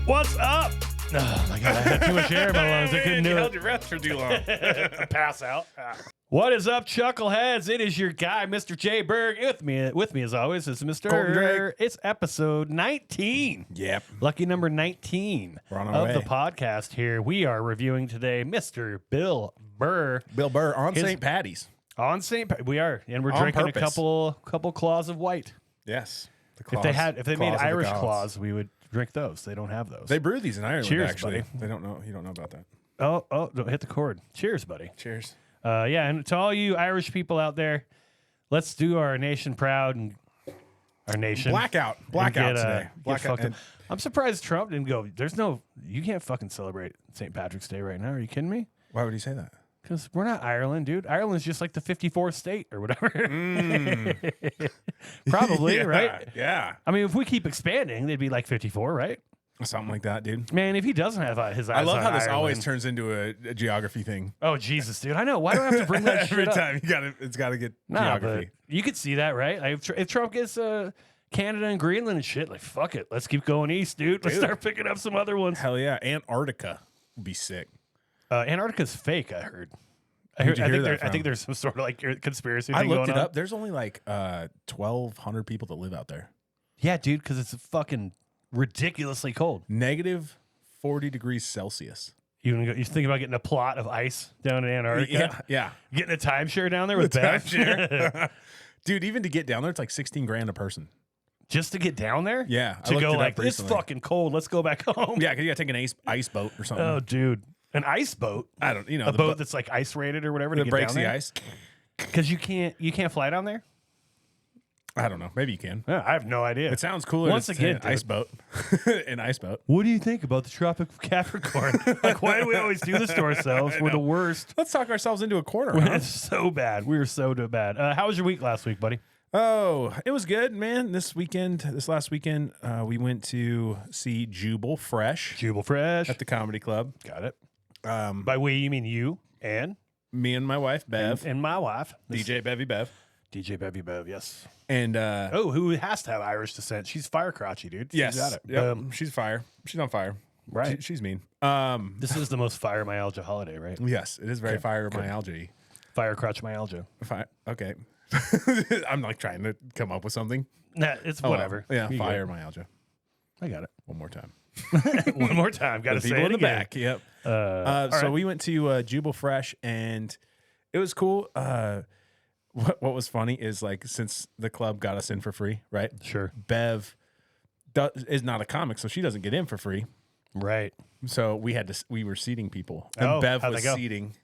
What's up? Oh my god, I had too much air in my lungs. I couldn't do You it. held your breath for too long. Pass out. What is up, Chuckleheads? It is your guy, Mr. J. Berg. With me as always is Mr. Colton Drake. It's episode 19. Yep. Lucky number 19 We're on our of way. the podcast here. We are reviewing today Mr. Bill Burr Bill Burr on His- St. Patty's. on we are, and we're On drinking purpose. a couple claws of white. Yes. The If they made claws of the Irish gods. claws, we would drink those. They don't have those. They brew these in Ireland, Cheers, actually. buddy. They don't know. You don't know about that. Oh, don't hit the cord. Cheers, buddy. Cheers. Yeah, and to all you Irish people out there, let's do our nation proud and our nation. Blackout. and Blackout get, today. get Blackout. fucked up. I'm surprised Trump didn't go. You can't fucking celebrate St. Patrick's Day right now. Are you kidding me? Why would he say that? Because we're not Ireland, dude. Ireland's just like the 54th state or whatever. Probably, Yeah, right? Yeah. I mean, if we keep expanding, they'd be like 54, right? Something like that, dude. Man, if he doesn't have his eyes I love on how this Ireland- always turns into a geography thing. Oh, Jesus, dude. I know. Why do I have to bring that Every shit up? time it's got to get Nah, geography. but you could see that, right? Like, if Trump gets Canada and Greenland and shit, like, fuck it. Let's keep going east, dude. Let's Dude. start picking up some other ones. Hell yeah. Antarctica would be sick. Antarctica's fake, I heard. Who'd you hear that I from? think there's some sort of like conspiracy I thing looked going it on. up. There's only like 1,200 people that live out there. Yeah, dude, because it's fucking ridiculously cold. Negative 40 degrees Celsius. You think about getting a plot of ice down in Antarctica? Yeah. Getting a timeshare down there with The Beth? timeshare. Dude, even to get down there, it's like 16 grand a person. Just to get down there? Yeah. I To looked go it up like, it's recently. fucking cold. Let's go back home. Yeah, because you got to take an ice boat or something. Oh, dude. An ice boat? I don't, A boat that's like ice rated or whatever to that get breaks down the there? ice. Because you can't fly down there? I don't know. Maybe you can. Yeah, I have no idea. It sounds cooler. Once to again, say an ice boat. An ice boat. What do you think about the Tropic of Capricorn? Like, why do we always do this to ourselves? We're the worst. Let's talk ourselves into a corner. Huh? It's so bad. We were so bad. How was your week last week, buddy? Oh, it was good, man. This last weekend, we went to see Jubal Fresh Jubal Fresh. at the Comedy Club. Got it. By we, you mean you and Me and my wife, Bev. and my wife. DJ Bevy Bev. DJ Bevy Bev, yes. And Who has to have Irish descent? She's fire crotchy, dude. She's yes, got it. yep, she's fire. She's on fire. Right. She's mean. This is the most fibromyalgia holiday, right? Yes, it is very fibromyalgia. Fire crotch myalgia. Okay. I'm like trying to come up with something. Nah, it's Oh, well. whatever. Yeah, You fibromyalgia. I got it. One more time. One more time. Got to The say people it in the again. back. Yep. All So right. we went to Jubal Fresh, and it was cool. What was funny is like since the club got us in for free, right? Sure. Bev is not a comic, so she doesn't get in for free. Right. So we were seating people, and Oh, Bev how'd was they go? seating.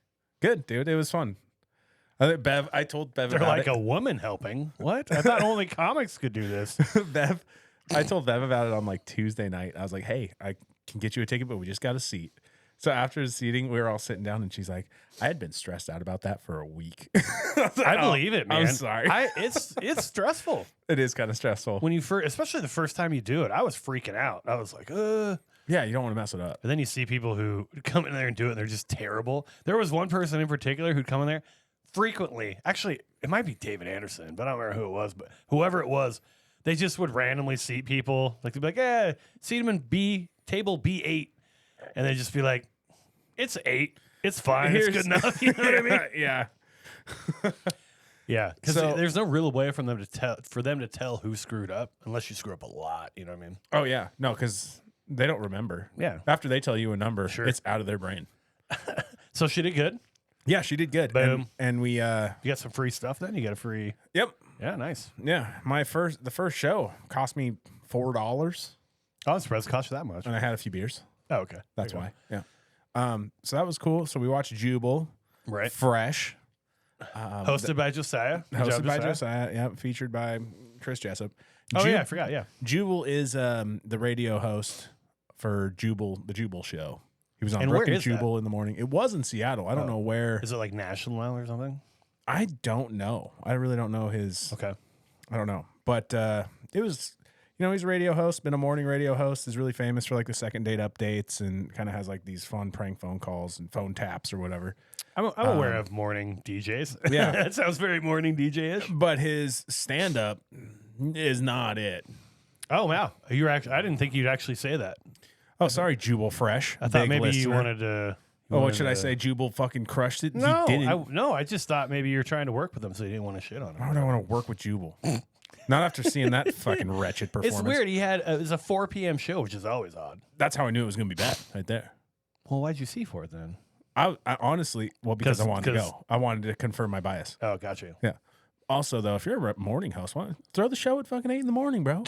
Good, dude. It was fun. I told Bev They're about like it. a woman helping. What? I thought only comics could do this. I told Bev about it on like Tuesday night. I was like, hey, I can get you a ticket, but we just got a seat. So after the seating, we were all sitting down, and she's like, I had been stressed out about that for a week. I believe it, man. I'm sorry. It's stressful It is kind of stressful. when you especially the first time you do it. I was freaking out. I was like, Yeah, you don't want to mess it up. But then you see people who come in there and do it, and they're just terrible. There was one person in particular who'd come in there frequently. Actually, it might be David Anderson, but I don't remember who it was. But whoever it was, they just would randomly seat people. Like, they'd be like, seat them in table B8. And they'd just be like, it's 8. It's fine. It's good enough. You know what I mean? Yeah. Yeah. Because So- there's no real way for them to tell who screwed up unless you screw up a lot. You know what I mean? Oh, yeah. No, because they don't remember. Yeah. After they tell you a number, Sure. it's out of their brain. So she did good. Yeah, she did good. Boom. And we, You got some free stuff then? You got a free. yep. Yeah, nice. Yeah. The first show cost me $4, I was surprised it cost you that much. and I had a few beers. Oh, okay. That's There you why. Yeah. So that was cool. So we watched Jubal go. Right. Fresh. Hosted by Josiah. Good job, Hosted by Josiah. Yeah. Featured by Chris Jessup. Oh, yeah. I forgot. Yeah. Jubal is the radio host for the Jubal Show. He was on And Brooke where and is that? Jubal in the morning. It was in Seattle. I don't know where. Is it like national now or something? I don't know. I really don't know his. Okay. I don't know. But it was, he's a radio host, been a morning radio host, is really famous for like the second date updates and kind of has like these fun prank phone calls and phone taps or whatever. I'm aware of morning DJs. Yeah. That sounds very morning DJ-ish. But his stand up is not it. Oh, wow. I didn't think you'd actually say that. Oh, sorry, Jubal Fresh. I thought big maybe you listener. wanted to. Oh, what should I say? Jubal fucking crushed it. No, he didn't. I just thought maybe you're trying to work with him, so you didn't want to shit on Why him. would I want to work with Jubal? Not after seeing that fucking wretched performance. It's weird. He had it was a 4 p.m. show, which is always odd. That's how I knew it was going to be bad, right there. Well, why'd you see for it then? I honestly, well, because I wanted to 'cause- go. I wanted to confirm my bias. Oh, got you. Yeah. Also, though, if you're a morning host, why throw the show at fucking 8 in the morning, bro,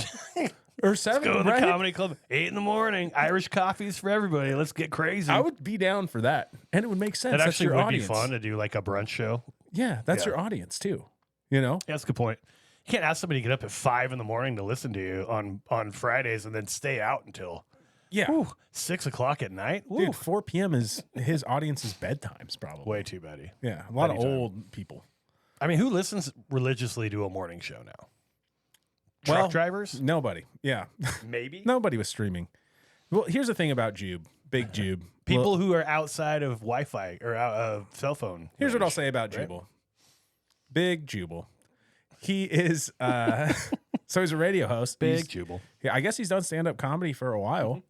or 7. Go to the right? comedy club 8 in the morning. Irish coffees for everybody. Let's get crazy. I would be down for that, and it would make sense. That That's actually your would audience. be fun to do like a brunch show. Yeah, that's Yeah. your audience too. You know, Yeah, that's a good point. You can't ask somebody to get up at 5 in the morning to listen to you on Fridays and then stay out until yeah, 6 o'clock at night. Woo. dude. 4 p.m. is his audience's bedtimes, probably. Way too bad. Yeah, a lot of Anytime. old people. I mean, who listens religiously to a morning show now? Truck Well, drivers? Nobody. Yeah, Maybe. nobody was streaming. Well, here's the thing about Jube, Big Jube. People Well, who are outside of Wi-Fi or out of cell phone. here's what I'll range, say about right? Jubal. Big Jubal. He is. So he's a radio host. Big He's- Jubal. Yeah, I guess he's done stand-up comedy for a while.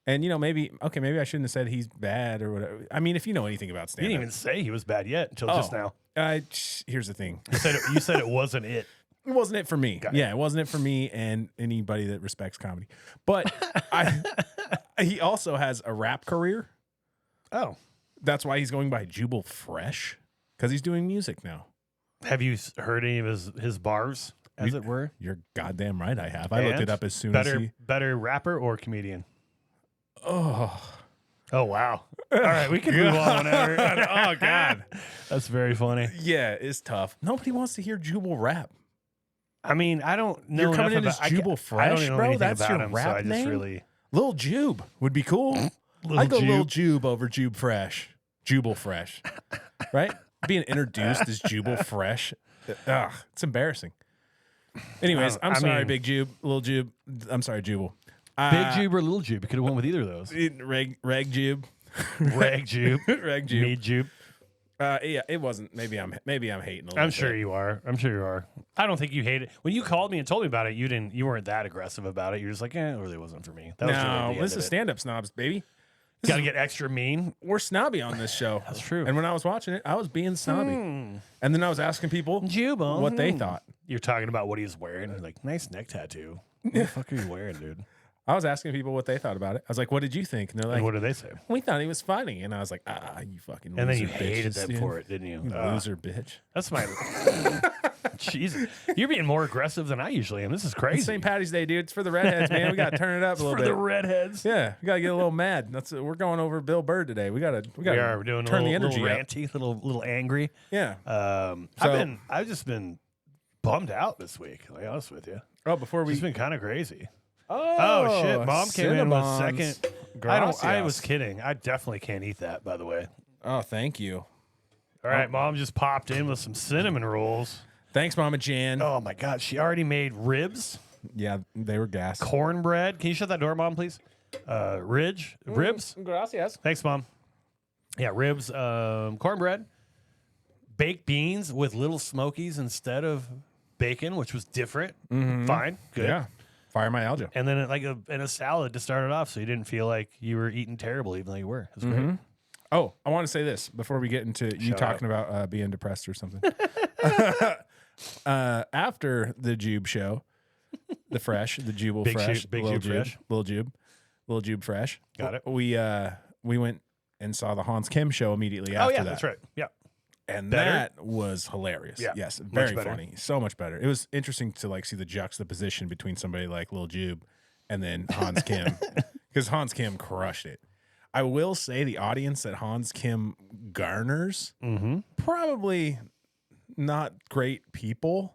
And, maybe I shouldn't have said he's bad or whatever. I mean, if you know anything about You didn't stand-up. even say he was bad yet until just now. Here's the thing. You said it wasn't it. It wasn't it for me. Got it. Yeah, it wasn't it for me and anybody that respects comedy. But he also has a rap career. Oh. That's why he's going by Jubal Fresh, because he's doing music now. Have you heard any of his bars, as it were? You're goddamn right I have. I looked And it up as soon as he... better rapper or comedian? Oh. Oh, wow. All right, we can move on whenever. Oh, God. That's very funny. Yeah, it's tough. Nobody wants to hear Jubal rap. I mean, I don't know You're coming enough in as about, Jubal I Fresh, don't know bro? anything That's about your him, rap so I just name? really... Lil Jube would be cool. Lil I'd go Lil Jube. Jube over Jube Fresh. Jubal Fresh. Right? Being introduced as Jubal Fresh. Ugh, it's embarrassing. Anyways, I'm I sorry, mean- Big Jube. Lil Jube. I'm sorry, Jubal. Big Jube or Little Jube? You could have went with either of those. Reg Jube. Rag Jube. Reg Jube. Mead Jube. Yeah, it wasn't. Maybe I'm hating a little I'm bit. sure you are. I'm sure you are. I don't think you hate it. When you called me and told me about it, you weren't that aggressive about it. You're just like, it really wasn't for me. That was No, this is stand-up snobs, baby. Got to get extra mean. We're snobby on this show. That's true. And when I was watching it, I was being snobby. And then I was asking people Jubal. what they thought. You're talking about what he's wearing. You're like, nice neck tattoo. What the fuck are you wearing, dude? I was asking people what they thought about it. I was like, what did you think? And they're And like, what did they say? we thought he was funny. And I was like, you fucking And then loser you hated bitches, them dude. for it, didn't you? You loser bitch. That's my. Jesus, you're being more aggressive than I usually am. This is It's crazy. St. Patty's Day, dude. It's for the redheads, man. We got to turn it up a little for bit. the redheads. Yeah, we got to get a little mad. We're going over Bill Burr today. We got to We're doing turn a the little energy up. ranty, little angry. Yeah. I've just been bummed out this week. To be honest with you, Oh, before we it's been kind of crazy. Oh, Oh shit! Mom came in with Cinnabons. second. I Gracias. was kidding. I definitely can't eat that. By the way. Oh, thank you. All right, Mom just popped in with some cinnamon rolls. Thanks, Mama Jan. Oh my God, she already made ribs, Yeah, they were gas. cornbread. Can you shut that door, Mom, please? Ribs. Gracias. Thanks, Mom. Yeah, ribs, cornbread, baked beans with little smokies instead of bacon, which was different. Fine, good. Yeah. Fibromyalgia. And then a salad to start it off, so you didn't feel like you were eating terrible, even though you were. It was great. Oh, I want to say this before we get into you Shut talking about being depressed or something. After the Jube show, the Jubal Big Fresh, Jube- Big Lil Jube Fresh. Lil Jube Fresh. Got it. We went and saw the Hans Kim show immediately after Oh yeah, that. that's right. Yeah, And Better? that was hilarious. Yeah, Yes, much very better. funny. So much better. It was interesting to see the juxtaposition between somebody like Lil Jube and then Hans Kim, because Hans Kim crushed it. I will say the audience that Hans Kim garners probably not great people.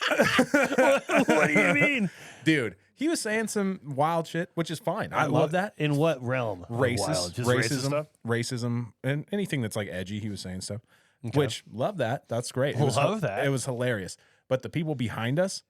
what do you mean? Dude, he was saying some wild shit, which is fine. I love that. In what realm? of wild? Racist, Just racist stuff? racism, and anything that's like edgy. He was saying stuff, which love that. That's great. It was, Love that. It was hilarious. But the people behind us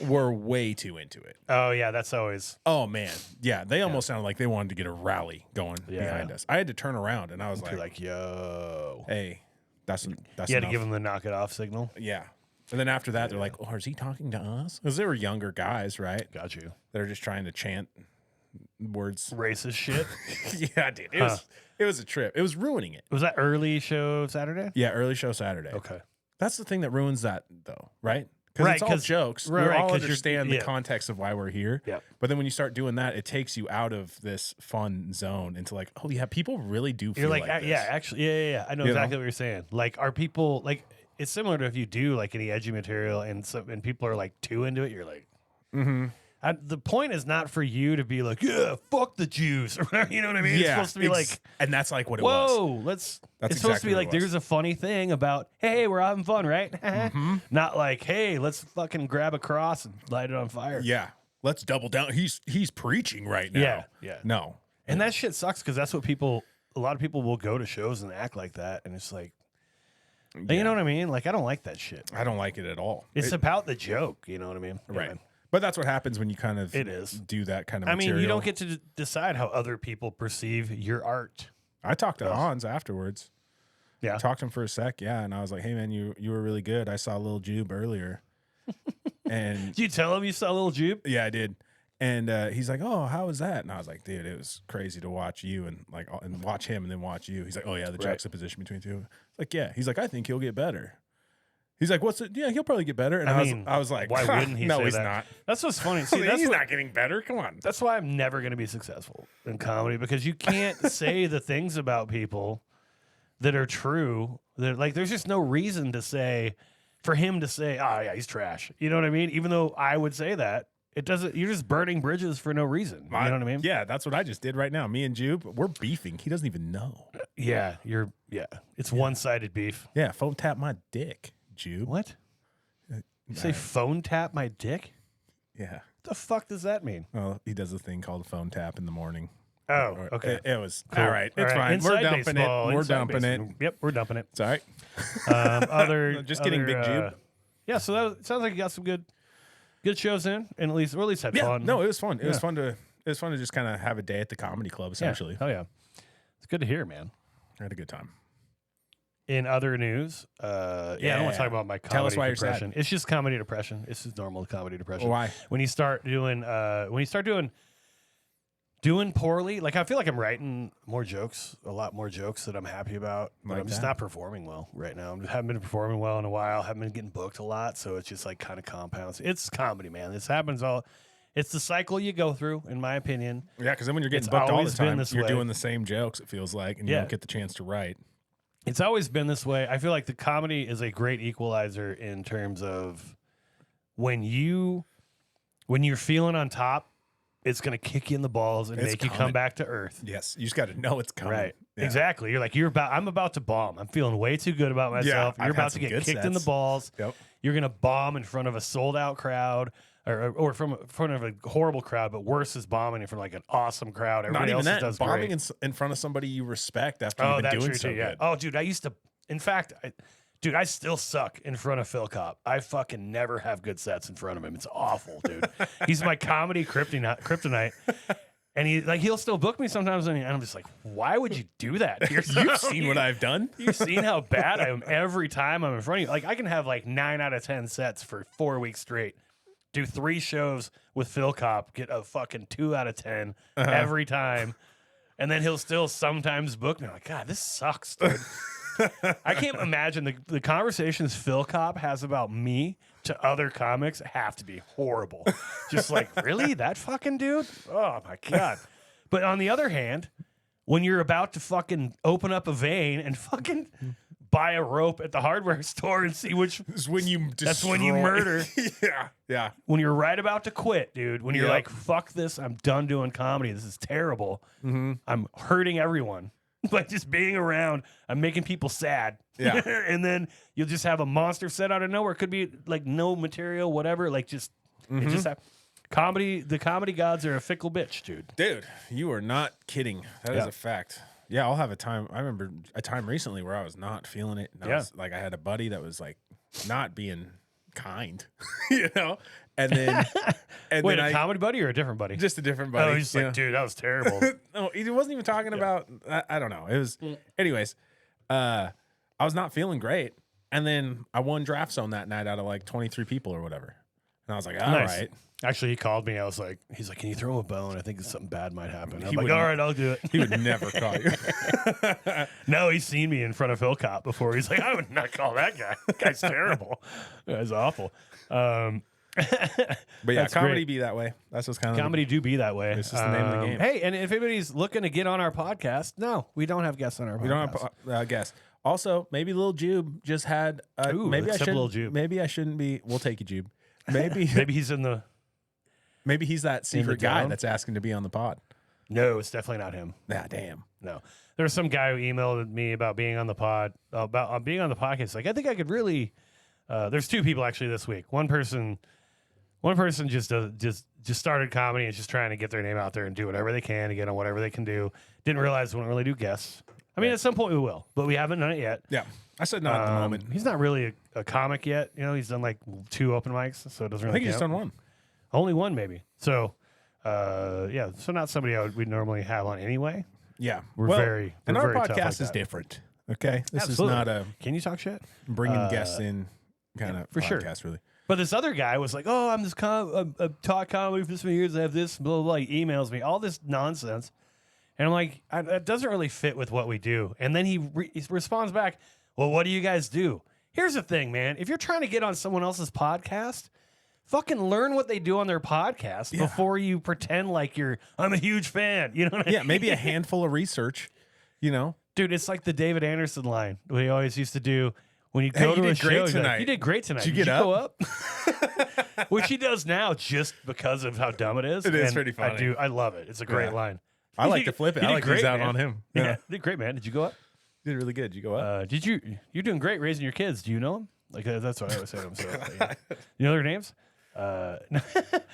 were way too into it. Oh yeah, that's always. Oh man, yeah, they almost sounded like they wanted to get a rally going behind us. I had to turn around and I was like, yo. "Hey, that's You had to enough." give them the knock it off signal. Yeah, and then after that, they're like, "Oh, is he talking to us?" Because they were younger guys, right? Got you. They're just trying to chant words. Racist shit. Yeah, dude. It was a trip. It was ruining it. Was that early show Saturday? Yeah, early show Saturday. Okay. That's the thing that ruins that, though, right? Because Right, it's all 'cause- jokes. right, We right, all 'cause you're- understand the yeah. context of why we're here. Yeah. But then when you start doing that, it takes you out of this fun zone into like, oh yeah, people really do feel You're like, like this. yeah, actually, yeah. I know You exactly know? what you're saying. Like, are people like? It's similar to if you do like any edgy material and people are like too into it. You're like, Mm-hmm. the point is not for you to be like, yeah, fuck the Jews or whatever. You know what I mean? It's supposed to be like, and that's like what it was. whoa, That's it's supposed to be exactly what like, it was. there's a funny thing about, hey, we're having fun, right? Not like, hey, let's fucking grab a cross and light it on fire. Yeah, let's double down. He's preaching right now. Yeah. No, And that shit sucks because that's what a lot of people will go to shows and act like that. And it's like, you know what I mean? Like, I don't like that shit. I don't like it at all. It's about the joke. You know what I mean? Right. Anyway. But that's what happens when you kind of It is. do that kind of I material. mean, you don't get to decide how other people perceive your art. I talked to Hans afterwards. Yeah. Talked to him for a sec, yeah, and I was like, "Hey, man, you were really good. I saw Lil Jube earlier." And Did you tell him you saw Lil Jupe? yeah, I did. And he's like, "Oh, how was that?" And I was like, "Dude, it was crazy to watch you and like and watch him and then watch you." He's like, "Oh yeah, the juxtaposition between two." Like, yeah. He's like, "I think he'll get better." He's like, "What's it? Yeah, he'll probably get better." And I was like, why wouldn't he? No, say he's that? not. That's what's funny. See, that's he's what- not getting better. Come on. That's why I'm never going to be successful in comedy because you can't say the things about people that are true. That like, there's just no reason to say for him to say, "Oh yeah, he's trash." You know what I mean? Even though I would say that, it doesn't. You're just burning bridges for no reason. You know what I mean? Yeah, that's what I just did right now. Me and Jube, we're beefing. He doesn't even know. Yeah. It's one-sided beef. Yeah, phone tap my dick, Jube. What? You say phone tap my dick? Yeah. What the fuck does that mean? Well, he does a thing called phone tap in the morning. Oh, okay. It was Cool. all right. It's fine. Inside We're dumping baseball, it. We're inside dumping baseball. Yep, we're dumping it. It's all right. Other, Just kidding, Big Jube. Yeah, so that sounds like you got some good shows in, and at least had Yeah. fun. No, it was fun. It was Yeah. fun to. It was fun to just kind of have a day at the comedy club. yeah. Essentially, Oh yeah, it's good to hear, man. I had a good time. In other news, I don't want to talk about my comedy Tell us why you're depression. It's just comedy depression. It's just normal comedy depression. Why? When you start doing doing poorly, like I feel like I'm writing a lot more jokes that I'm happy about, but Like I'm just that? not performing well right now. I haven't been performing well in a while. Haven't been getting booked a lot, so it's just like kind of compounds. It's comedy, man. This happens all. It's the cycle you go through, in my opinion. Yeah, because then when you're getting It's booked all the always been time, this you're way. doing the same jokes. It feels like, and you Yeah. don't get the chance to write. It's always been this way. I feel like the comedy is a great equalizer in terms of when you're feeling on top, it's going to kick you in the balls and It's make you come coming. back to earth. Yes, you just got to know it's coming. Right. Yeah. Exactly. You're like, I'm about to bomb. I'm feeling way too good about myself. I've You're had about to some get good kicked in the sets. balls. Yep. You're going to bomb in front of a sold out crowd or from in front of a horrible crowd, but worse is bombing in front of like an awesome crowd. Not Everybody even else that. does Bombing great. in front of somebody you respect after Oh, you've been that's doing true so too. Yeah. good. Oh, dude, I used to. In fact, I still suck in front of Phil Kopp. I fucking never have good sets in front of him. It's awful, dude. He's my comedy kryptonite. And he'll still book me sometimes, and I'm just like, why would you do that? You've seen what I've done. You've seen how bad I am every time I'm in front of you. Like I can have like 9 out of 10 sets for 4 weeks straight. Do 3 shows with Phil Kopp, get a fucking 2 out of 10 every time, and then he'll still sometimes book me. I'm like, God, this sucks, dude. I can't imagine the conversations Phil Kopp has about me to other comics have to be horrible. Just like, really? That fucking dude? Oh my God. But on the other hand, when you're about to fucking open up a vein and fucking buy a rope at the hardware store and see which It's when you that's when you destroy- murder. Yeah. Yeah. When you're right about to quit, dude, when you're Yep. like, fuck this, I'm done doing comedy. This is terrible. Mm-hmm. I'm hurting everyone. By just being around, I'm making people sad. Yeah. And then you'll just have a monster set out of nowhere. It could be like no material, whatever. Like just, it just comedy. The comedy gods are a fickle bitch, dude. Dude, you are not kidding. That is Yeah. a fact. Yeah, I'll have a time. I remember a time recently where I was not feeling it. And I was, like, I had a buddy that was like not being kind, you know? And then, Wait, a comedy buddy or a different buddy? just a different buddy. Oh, he's just you like, know? dude, that was terrible. No, he wasn't even talking about, I don't know. It was, anyways, I was not feeling great. And then I won draft zone that night out of like 23 people or whatever. And I was like, all right. Actually, he called me. He's like, can you throw him a bone? I think something bad might happen. I'm He like, wouldn't- all right, I'll do it. He would never call you. No, he's seen me in front of Hillcop before. He's like, I would not call that guy. That guy's terrible. That guy's awful. But yeah, That's comedy great. be that way. That's what's kind of Comedy do be that way. It's just the name of the game. Hey, and if anybody's looking to get on our podcast, no, we don't have guests on our podcast. We don't have guests. Also, maybe Lil Jube just had. Ooh, maybe I except shouldn't. Lil Jube. Maybe I shouldn't be. We'll take you, Jube. Maybe Maybe he's in the. maybe he's that secret guy town? that's asking to be on the pod. No, it's definitely not him. Nah, damn. No, there was some guy who emailed me about being on the pod, about being on the podcast. Like, I think I could really. There's two people actually this week. One person just started comedy and just trying to get their name out there and do whatever they can to get on whatever they can do. Didn't realize we don't really do guests. I mean, at some point we will, but we haven't done it yet. Yeah, I said not at the moment. He's not really a comic yet. You know, he's done like 2 open mics, so it doesn't I really think he's count. done one. Only one, maybe. So, yeah, so not somebody we'd normally have on anyway. Yeah, We're and our very tough like podcast is that. different. Okay, this Absolutely. is not a Can you talk shit? bringing guests in kind of for sure. podcast, really. But this other guy was like, "Oh, I'm taught comedy for this many years. I have this." Blah blah blah. He emails me all this nonsense, and I'm like, "That doesn't really fit with what we do." And then he responds back, "Well, what do you guys do?" Here's the thing, man. If you're trying to get on someone else's podcast, fucking learn what they do on their podcast before you pretend like I'm a huge fan. You know what I mean? Maybe a handful of research. You know, Dude, it's like the David Anderson line what he always used to do when you go you to a did great show. He's like, tonight. you did great tonight. Did you get go up? Which he does now just because of how dumb it is. It is And pretty funny. I love it. It's a great Yeah. line. I like to flip it. You I did like to great, lose out man. on him. Yeah. Did great, man. Did you go up? Did really good. Did you go up? You're doing great raising your kids. Do you know them? Like that's what I always say to them. So, you know their names?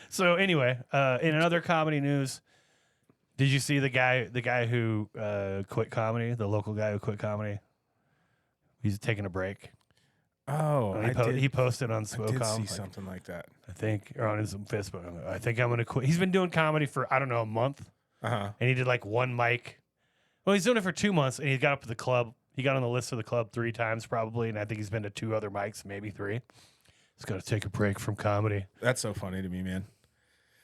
So anyway, in another comedy news, did you see the guy who quit comedy? The local guy who quit comedy. He's taking a break. Oh, He posted on I did Swocom, see something like that. I think, or on his Facebook. I think I'm gonna quit. He's been doing comedy for I don't know a month, Uh-huh. and he did like 1 mic. Well, he's doing it for 2 months, and he got up to the club. He got on the list of the club 3 times probably, and I think he's been to 2 other mics, maybe 3. He's got to take a break from comedy. That's so funny to me, man.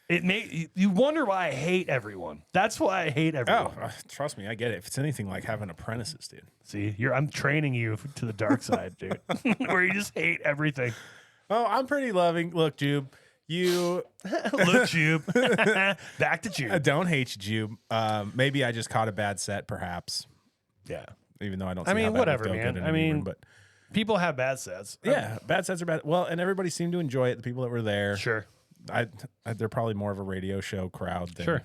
You wonder why I hate everyone. That's why I hate everyone. Oh, trust me, I get it. If it's anything like having apprentices, dude. See, I'm training you to the dark side, dude, where you just hate everything. Oh, I'm pretty loving. Look, Jube, you Look, Jube. Back to I Jube. don't hate you, Jube. Maybe I just caught a bad set, perhaps. Yeah. Even though I don't. I See mean, how that whatever, would go man. good in I any mean, room, but People have bad sets. yeah, bad sets are bad. Well, and everybody seemed to enjoy it. The people that were there, Sure. they're probably more of a radio show crowd than Sure.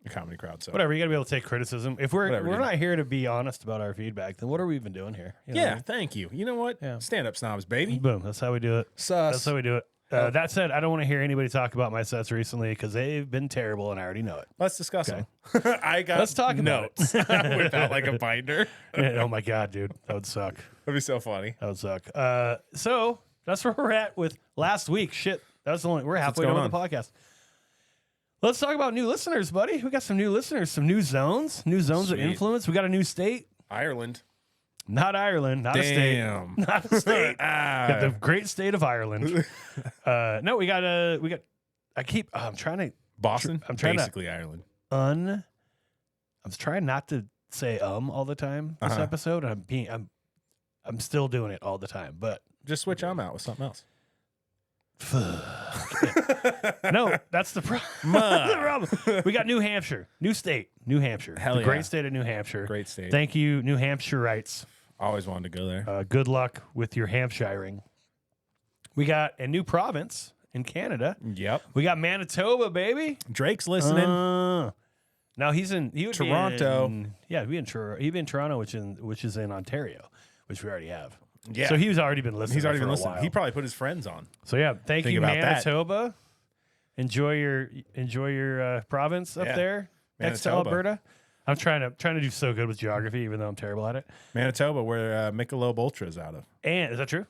a comedy crowd. So Whatever. You got to be able to take criticism. If we're Whatever, dude. not here to be honest about our feedback, then what are we even doing here? You know what I yeah, mean? thank you. You know what? Yeah. Stand up snobs, baby. Boom. That's how we do it. Sus. That's how we do it. That said, I don't want to hear anybody talk about my sets recently because they've been terrible and I already know it. Let's discuss Okay. them. I got Let's talk about notes without like a binder. Oh my God, dude. That would suck. That'd be so funny. That would suck. So that's where we're at with last week. Shit. We're halfway going done with the podcast. Let's talk about new listeners, buddy. We got some new listeners, some new zones of Sweet. influence. We got a new state. Ireland. Not Ireland, not a state. Damn. Not a state. Got the Ah, great state of Ireland. No, we got I'm trying to Boston. I'm trying to- basically Ireland. I'm trying not to say all the time this Uh-huh. episode. I'm still doing it all the time, but Just switch them out with something else. no, that's the problem. We got New Hampshire, new state, New Hampshire. Hell the yeah. great state of New Hampshire. Great state. Thank you, New Hampshireites. Always wanted to go there. Good luck with your Hampshiring. We got a new province in Canada. Yep. We got Manitoba, baby. Drake's listening. Now he would be Toronto. He'd be in Toronto, which is in Ontario, which we already have. Yeah. So he's already been listening. He's already for been a listening. while. He probably put his friends on. So yeah, thank Think you, about that. Manitoba. Enjoy your province up Yeah. there next to Manitoba. Alberta. I'm trying to do so good with geography, even though I'm terrible at it. Manitoba, where Michelob Ultra is out of. And is that true?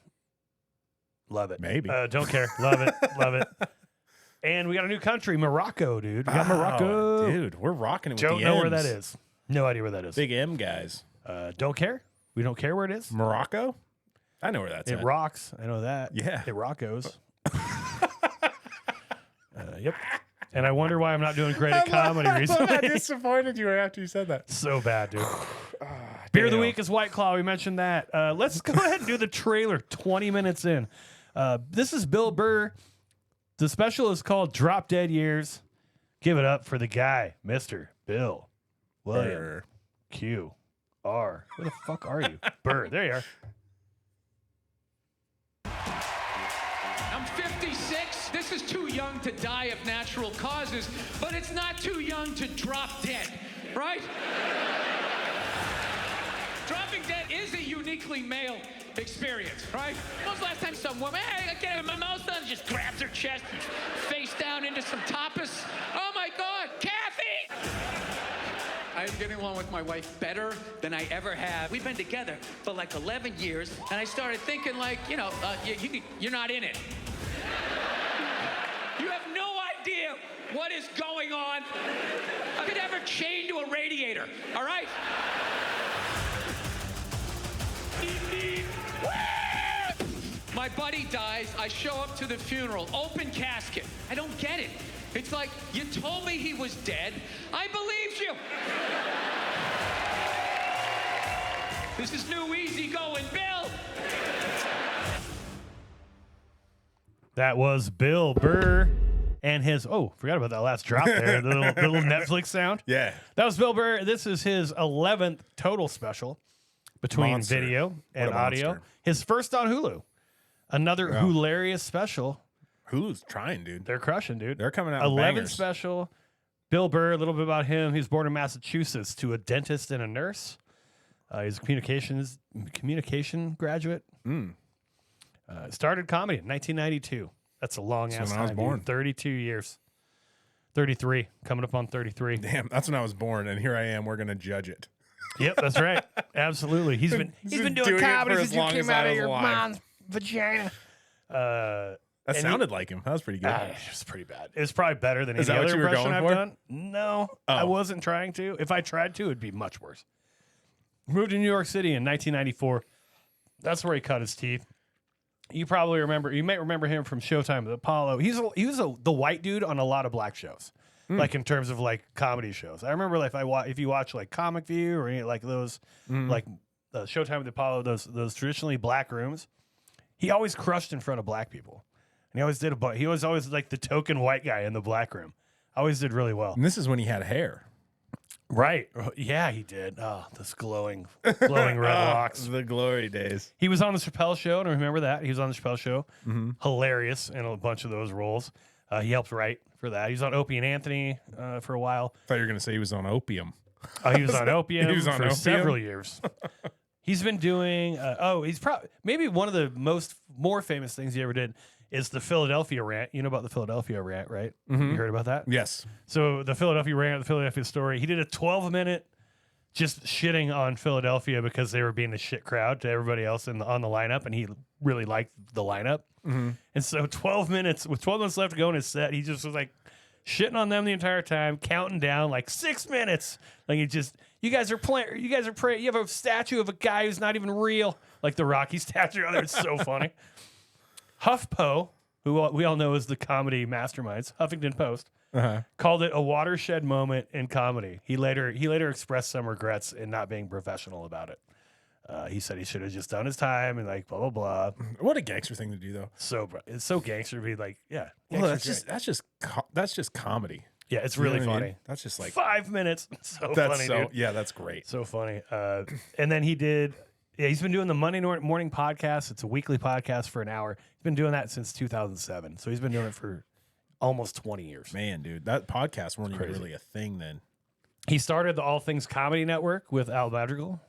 Love it. Maybe. Don't care. Love it. Love it. And we got a new country, Morocco, dude. We got Morocco. Oh, dude, we're rocking it with Don't the know where M's. that is. No idea where that is. Big M guys. Don't care. We don't care where it is. Morocco? I know where that's It at. rocks. I know that. Yeah. It rockos. Yep. And I wonder why I'm not doing great at comedy How recently. disappointed you were after you said that. So bad, dude. Beer of the week is White Claw. We mentioned that. Let's go ahead and do the trailer 20 minutes in. This is Bill Burr. The special is called Drop Dead Years. Give it up for the guy, Mr. Bill William Burr. Q. R. Where the fuck are you? Burr. There you are. I'm 56. This is too young to die of natural causes, but it's not too young to drop dead, right? Dropping dead is a uniquely male experience, right? When was the last time some woman, hey, I can't have my mouth done, just grabs her chest and face down into some tapas? Oh my God, Kathy! I'm getting along with my wife better than I ever have. We've been together for like 11 years, and I started thinking like, you're not in it. You have no idea what is going on. I could ever chain to a radiator, all right? My buddy dies, I show up to the funeral, open casket. I don't get it. It's like, you told me he was dead. I believed you. This is new easy going, Bill. That was Bill Burr and his, forgot about that last drop there, the little Netflix sound. Yeah. That was Bill Burr. This is his 11th total special between Monster. video and What a audio. monster. His first on Hulu. Another hilarious special. Who's trying, dude? They're crushing, dude. They're coming out with 11 bangers. special. Bill Burr, a little bit about him. He was born in Massachusetts to a dentist and a nurse. He's a communication graduate. Started comedy in 1992. That's a long ass when time. I was born. Dude. 32 years. 33. Coming up on 33. Damn, that's when I was born, and here I am. We're gonna judge it. Yep, that's right. Absolutely. He's been doing it comedy for since as you long came as out I of was your alive. mom's vagina. That sounded like him. That was pretty good. It was pretty bad. It was probably better than Is any that what other you were impression going I've for? done. No, I wasn't trying to. If I tried to, it'd be much worse. Moved to New York City in 1994. That's where he cut his teeth. You probably remember. You may remember him from Showtime with Apollo. He was the white dude on a lot of black shows, like in terms of like comedy shows. I remember like if you watch like Comic View or any like those like Showtime with Apollo, those traditionally black rooms, he always crushed in front of black people, and he always did he was always like the token white guy in the black room. Always did really well. And this is when he had hair. Right? Yeah, he did. Oh, this glowing red locks. The glory days. He was on the Chappelle Show. And remember that? He was on the Chappelle Show. Hilarious in a bunch of those roles. He helped write for that. He was on Opie and Anthony for a while. I thought you were gonna say he was on opium. He was on Opium He was on for Opium? several years. He's been doing. He's probably maybe one of the more famous things he ever did is the Philadelphia rant. You know about the Philadelphia rant, right? You heard about that? Yes. So the Philadelphia rant, the Philadelphia story. He did a 12-minute just shitting on Philadelphia because they were being a shit crowd to everybody else on the lineup, and he really liked the lineup. And so 12 minutes left to go in his set, he just was like shitting on them the entire time, counting down like 6 minutes. Like you guys are praying. You have a statue of a guy who's not even real, like the Rocky statue. Oh, it's so funny. HuffPo, who we all know as the comedy masterminds, Huffington Post, called it a watershed moment in comedy. He later expressed some regrets in not being professional about it. He said he should have just done his time and like blah blah blah. What a gangster thing to do, though. It's so gangster to be like, yeah. Well, gangster's great. that's just comedy. Yeah, it's You know really what I mean? funny. That's just like 5 minutes. So that's funny, so dude. yeah, that's great. So funny. And then he's been doing the Monday morning podcast. It's a weekly podcast for an hour. He's been doing that since 2007. So he's been doing it for almost 20 years. Man, dude, that podcast weren't even Crazy. really a thing then. He started the All Things Comedy Network with Al Madrigal.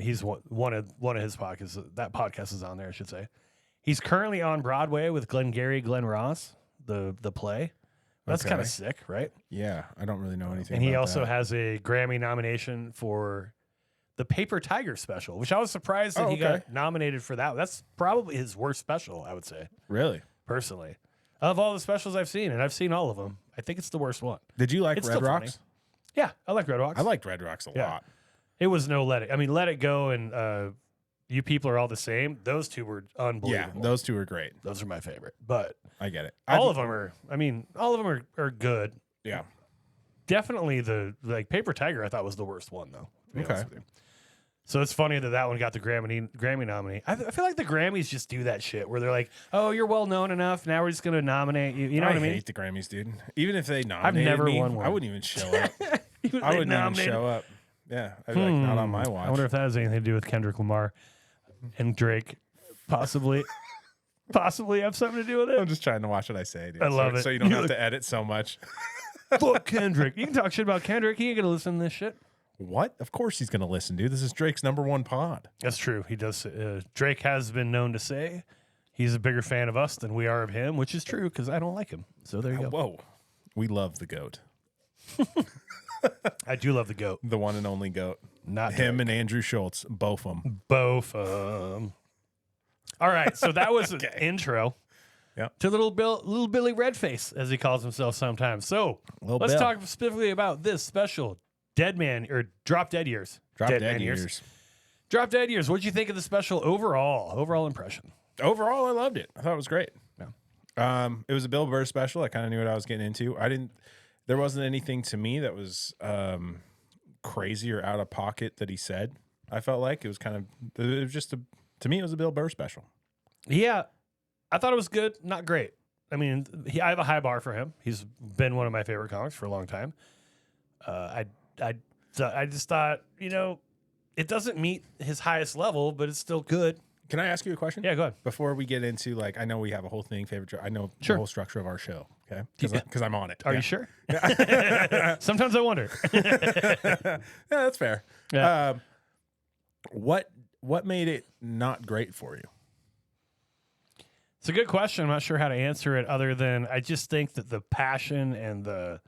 He's one of his podcasts. That podcast is on there, I should say. He's currently on Broadway with Glenn Ross, the play. That's Okay. kind of sick, right? Yeah, I don't really know anything. And he about also that. has a Grammy nomination for the Paper Tiger special, which I was surprised that he got nominated for that. That's probably his worst special, I would say, Really. personally. Of all the specials I've seen, and I've seen all of them, I think it's the worst one. Did you like It's Red still funny. Rocks? Yeah, I like Red Rocks. I liked Red Rocks a Yeah. lot. It was no Let It. I mean, Let It Go and You People Are All the Same. Those two were Yeah, unbelievable. those two are great. Those are my favorite. But I get it. all of them are good. Yeah. Definitely the Paper Tiger I thought was the worst one though. To be Okay. honest with you. So it's funny that one got the Grammy nominee. I feel like the Grammys just do that shit where they're like, "Oh, you're well known enough. Now we're just going to nominate you." You know what I mean? I hate the Grammys, dude. Even if they nominated never me, won one. I wouldn't even show up. Even if I they wouldn't even nominated- show up. Yeah, I'd be like, not on my watch. I wonder if that has anything to do with Kendrick Lamar and Drake, possibly have something to do with I'm it. just trying to watch what I say, dude. I love it. So you don't You're have like- to edit so much. Fuck Kendrick. You can talk shit about Kendrick. He ain't gonna listen to this shit. What? Of course he's going to listen, dude. This is Drake's #1 pod. That's true. He does. Drake has been known to say he's a bigger fan of us than we are of him, which is true because I don't like him. So there you go. Whoa. We love the GOAT. I do love the GOAT. The one and only GOAT. Not Him Drake. and Andrew Schultz, both of them. Both. All right. So that was an intro. Yep. To little Billy Redface, as he calls himself sometimes. So Lil let's Bill. talk specifically about this special Drop Dead Years. Drop Dead Dead Man Years. Drop Dead Years. What'd you think of the special overall impression? Overall, I loved it. I thought it was great. Yeah. It was a Bill Burr special. I kind of knew what I was getting into. There wasn't anything to me that was crazy or out of pocket that he said. I felt like it was to me, it was a Bill Burr special. Yeah, I thought it was good. Not great. I mean, I have a high bar for him. He's been one of my favorite comics for a long time. I just thought, it doesn't meet his highest level, but it's still good. Can I ask you a question? Yeah, go ahead. Before we get into I know we have a whole thing favorite. I know Sure. the whole structure of our show. Okay, Yeah. because I'm on it. Are Yeah. you sure? Sometimes I wonder. Yeah, that's fair. Yeah. What made it not great for you? It's a good question. I'm not sure how to answer it other than I just think that the passion and the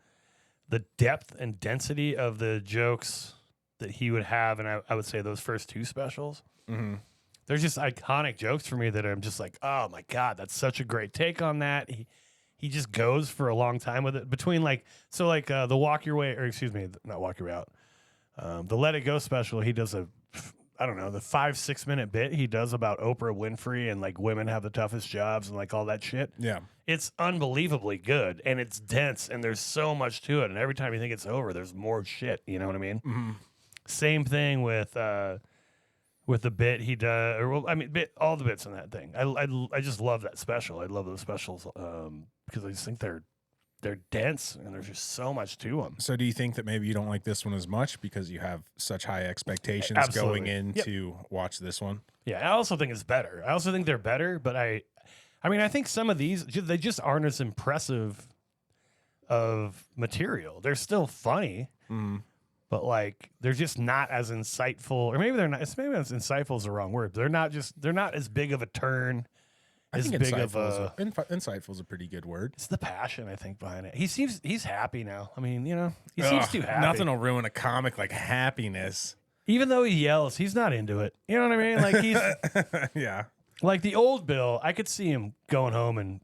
depth and density of the jokes that he would have, and I would say those first two specials, they're just iconic jokes for me that I'm just like, oh my God, that's such a great take on that. He just goes for a long time with it between the Walk Your Way, or excuse me, not Walk Your Way Out. The Let It Go special, he does the 5-6 minute bit he does about Oprah Winfrey and women have the toughest jobs and all that shit. Yeah. It's unbelievably good and it's dense and there's so much to it. And every time you think it's over, there's more shit. You know what I mean? Mm-hmm. Same thing with the bit he does, all the bits in that thing. I just love that special. I love those specials because I just think they're dense and there's just so much to them. So do you think that maybe you don't like this one as much because you have such high expectations Absolutely. going in Yep. to watch this one? Yeah, I also think it's better. I also think they're better, but I think some of these they just aren't as impressive of material. They're still funny, but they're just not as insightful. Or maybe they're not. Maybe insightful is the wrong word. They're not as big of a turn. I think big of a. insightful is a pretty good word. It's the passion I think behind it. He's happy now. I mean, he seems too happy. Nothing will ruin a comic like happiness. Even though he yells, he's not into it. You know what I mean? He's. Yeah. Like the old Bill, I could see him going home and,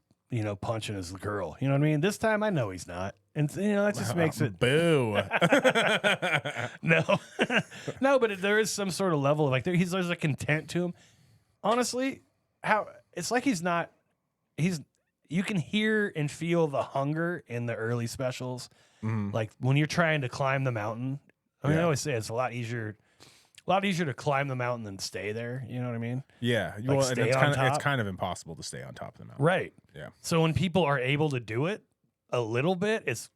punching his girl. You know what I mean? This time I know he's not. And, that just makes it. Boo. No. No, but there is some sort of level of there's a content to him. Honestly, it's like you can hear and feel the hunger in the early specials. Like when you're trying to climb the mountain. I mean, I always say it's a lot easier to climb the mountain than stay there. You know what I mean? Yeah. stay on top. It's kind of impossible to stay on top of the mountain. Right. Yeah. So when people are able to do it a little bit, it's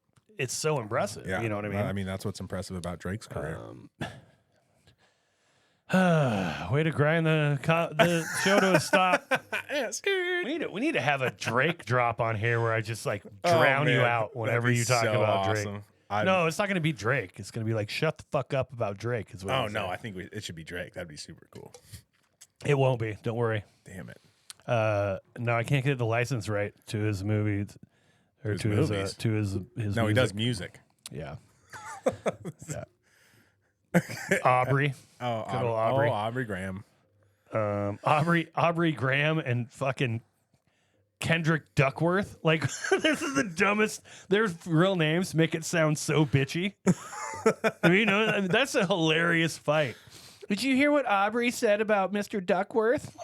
so impressive. Yeah. You know what I mean? I mean, that's what's impressive about Drake's career. Way to grind the show to a stop. Yeah, scared. We need to have a Drake drop on here where I just drown you out whenever you talk about Drake. No, it's not going to be Drake. It's going to be shut the fuck up about Drake. Is what Oh I'm no, saying. I think it should be Drake. That'd be super cool. It won't be. Don't worry. Damn it. No, I can't get the license right to his movie or His to movies? his No, he music. does music. Yeah. Yeah. Aubrey. Oh, Good old Aubrey. Aubrey Graham. Aubrey Graham and fucking Kendrick Duckworth. This is the dumbest. Their real names make it sound so bitchy. That's a hilarious fight. Did you hear what Aubrey said about Mr. Duckworth?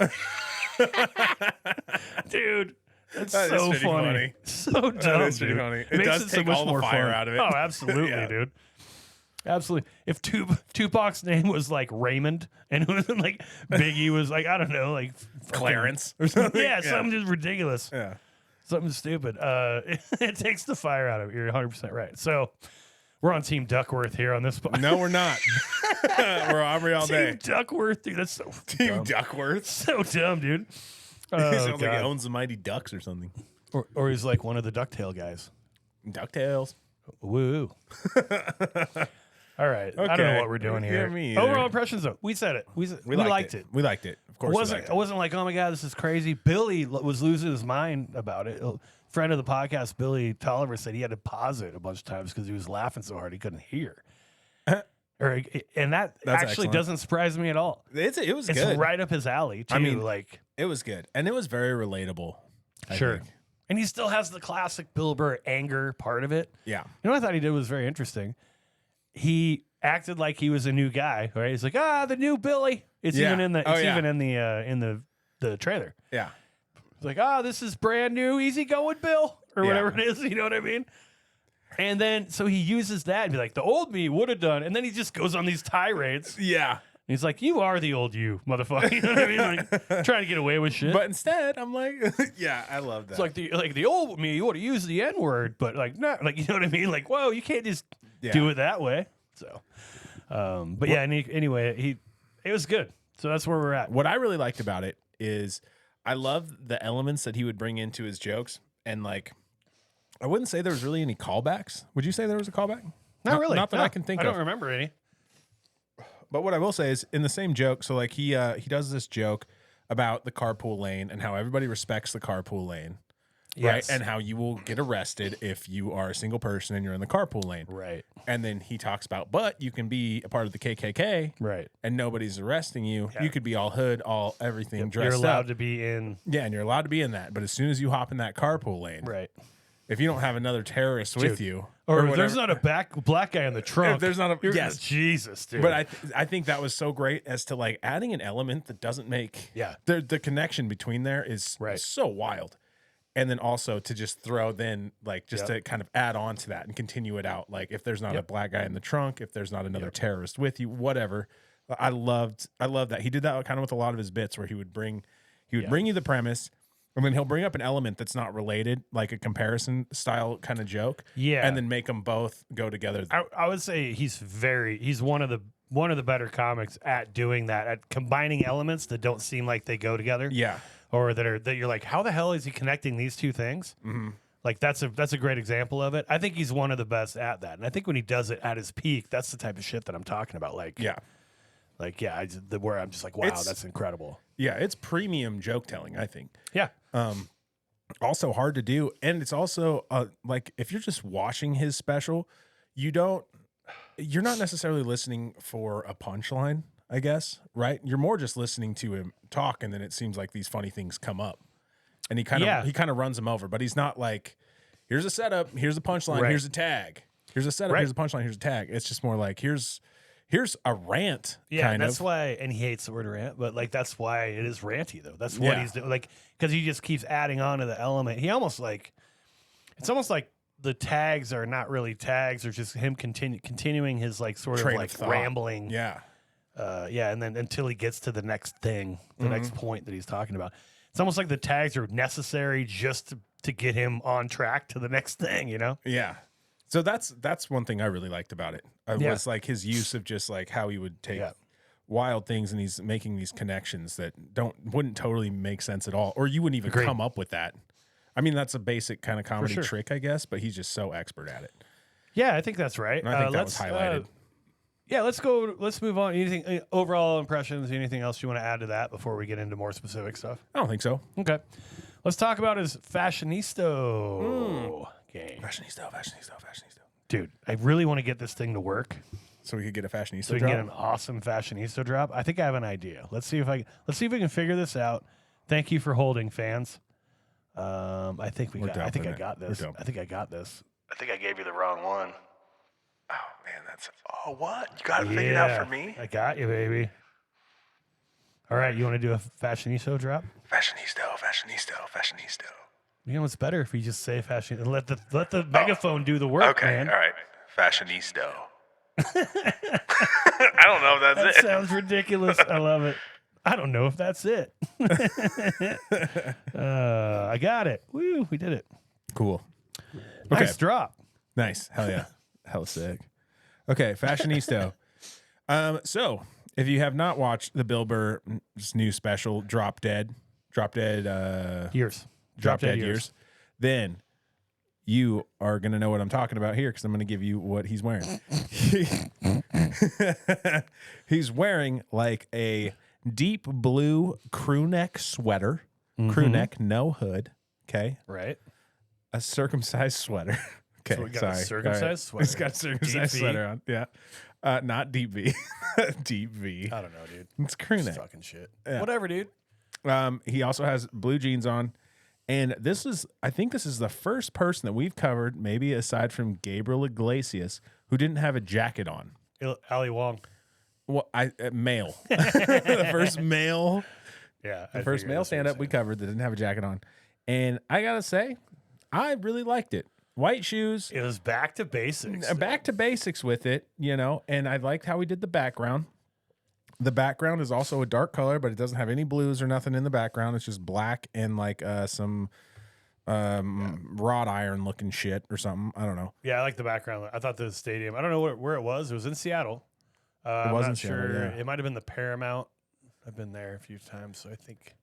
Dude, that's That is so pretty funny. So dumb, That is pretty dude. funny. It makes does so take much all the more fire fun. out of it. Oh, absolutely, Yeah. dude. Absolutely. If Tupac's name was like Raymond and it was like Biggie was like, I don't know, like fucking- Clarence or something. Yeah, something just ridiculous. Yeah. Something stupid. It takes the fire out of it. You're 100% right. So we're on Team Duckworth here on this podcast. No, we're not. We're Aubrey all day. Team Duckworth, dude. That's so Team dumb. Duckworth. So dumb, dude. He Oh, sounds like he God. owns the Mighty Ducks or something. Or he's like one of the Ducktail guys. DuckTales. Woo. All right. I don't Okay. know what we're doing Yeah, here. me either. Overall impressions, though. We said it. We liked it. We liked it. Of course, I wasn't like, oh my God, this is crazy. Billy was losing his mind about it. A friend of the podcast, Billy Tolliver, said he had to pause it a bunch of times because he was laughing so hard he couldn't hear. And that That's actually excellent. doesn't surprise me at all. It was It's good. right up his alley, too. I mean, like, It was good, and it was very relatable. I sure. think. And he still has the classic Bill Burr anger part of it. Yeah. You know what I thought he did was very interesting? He acted like he was a new guy, right? He's like, the new Billy. It's Yeah. even in the Oh, it's yeah. even in the trailer. Yeah. It's like, this is brand new, easy going Bill, or Yeah. whatever it is, you know what I mean? And then so he uses that and be like, the old me would have done, and then he just goes on these tirades. Yeah. He's like, you are the old you, motherfucker. You know what I mean? Like trying to get away with shit. But instead, I'm like, yeah, I love that. It's like the old me would have used the N word, but like not like, you know what I mean? Like, whoa, you can't just Yeah. do it that way. So, but yeah. Anyway, it was good. So that's where we're at. What I really liked about it is I love the elements that he would bring into his jokes, and like, I wouldn't say there was really any callbacks. Would you say there was a callback? Not really. Not that No, I can think I of. don't remember any. But what I will say is in the same joke, so like he does this joke about the carpool lane and how everybody respects the carpool lane. Yes. Right. And how you will get arrested if you are a single person and you're in the carpool lane. Right. And then he talks about, but you can be a part of the KKK. Right. And nobody's arresting you. Yeah. You could be all hood, all everything dressed You're allowed up. to be in. Yeah, and you're allowed to be in that. But as soon as you hop in that carpool lane, Right. if you don't have another terrorist with you, Or if whatever, there's not a black guy in the trunk. If there's not a- you're- yes. Jesus, dude. But I think that was so great as to like adding an element that doesn't make the connection between there is Right. so wild. And then also to just throw then like just to kind of add on to that and continue it out. Like if there's not a black guy in the trunk, if there's not another terrorist with you, whatever. I loved that. He did that kind of with a lot of his bits where he would bring you the premise, and then he'll bring up an element that's not related, like a comparison style kind of joke. Yeah. And then make them both go together. I would say he's one of the better comics at doing that, at combining elements that don't seem like they go together. Yeah. Or that you're like, how the hell is he connecting these two things? Mm-hmm. Like that's a great example of it. I think he's one of the best at that, and I think when he does it at his peak, that's the type of shit that I'm talking about. Like, where I'm just like, wow, that's incredible. Yeah, it's premium joke telling, I think. Yeah, Also hard to do, and it's also like if you're just watching his special, you're not necessarily listening for a punchline, I guess, right? You're more just listening to him talk, and then it seems like these funny things come up, and he kind of runs them over, but he's not like, here's a setup, here's a punchline, Right. here's a tag, here's a setup, Right. here's a punchline, here's a tag. It's just more like here's a rant. yeah, kind that's of. why, and he hates the word rant, but like that's why it is ranty though. That's what Yeah. he's doing, like because he just keeps adding on to the element. He almost like, it's almost like the tags are not really tags, or just him continuing his like sort Train of of like thought. rambling. Yeah. And then until he gets to the next thing, the next point that he's talking about. It's almost like the tags are necessary just to get him on track to the next thing, you know? Yeah. So that's one thing I really liked about it. Yeah. Was like his use of just like how he would take Yeah. wild things and he's making these connections that wouldn't totally make sense at all, or you wouldn't even Agreed. come up with that. I mean, that's a basic kind of comedy sure. trick, I guess, but he's just so expert at it. Yeah, I think that's right. And I think that was highlighted. Yeah, let's go. Let's move on. Anything overall impressions? Anything else you want to add to that before we get into more specific stuff? I don't think so. Okay, let's talk about his Fashionista game, Fashionista. dude. I really want to get this thing to work So we could get a fashionista so we can drop? get an awesome Fashionista drop. I think I have an idea. Let's see if we can figure this out. Thank you for holding, fans. I think We're I think I dumping it. got We're this. dumping I think I got this. I think I gave you the wrong one. Oh man, that's what? You got it figured out for me? I got you, baby. All right, you want to do a fashionista drop? Fashionista. You know, it's better if you just say fashion and let the megaphone do the work, man. all right. Fashionista. I don't know if That that's it. sounds ridiculous. I love it. I don't know if that's it. I got it. Woo, we did it. Cool. Okay. Nice drop. Nice. Hell yeah. Hell sick. Okay, Fashionista. So if you have not watched the Bill Burr's new special, Drop Dead Years. Years, then you are going to know what I'm talking about here because I'm going to give you what he's wearing. He's wearing like a deep blue crew neck sweater, crew neck, no hood. Okay. Right. A circumcised sweater. Okay. So we got sorry. a circumcised All right. sweater. He's got a circumcised Deep V. sweater on. Yeah. Not deep V. Deep V. I don't know, dude. It's crew It's neck. fucking shit. Yeah. Whatever, dude. He also has blue jeans on. And I think this is the first person that we've covered, maybe aside from Gabriel Iglesias, who didn't have a jacket on. Ali Wong. Well, male. The first male. Yeah. The first male stand-up we covered that didn't have a jacket on. And I got to say, I really liked it. White shoes. It was back to basics. Back to basics with it, and I liked how he did the background. The background is also a dark color, but it doesn't have any blues or nothing in the background. It's just black and like some wrought iron looking shit or something. I don't know. Yeah, I like the background. I thought the stadium, I don't know where it was. It was in Seattle. It was I'm in not Seattle, sure. yeah. It might have been the Paramount. I've been there a few times, so I think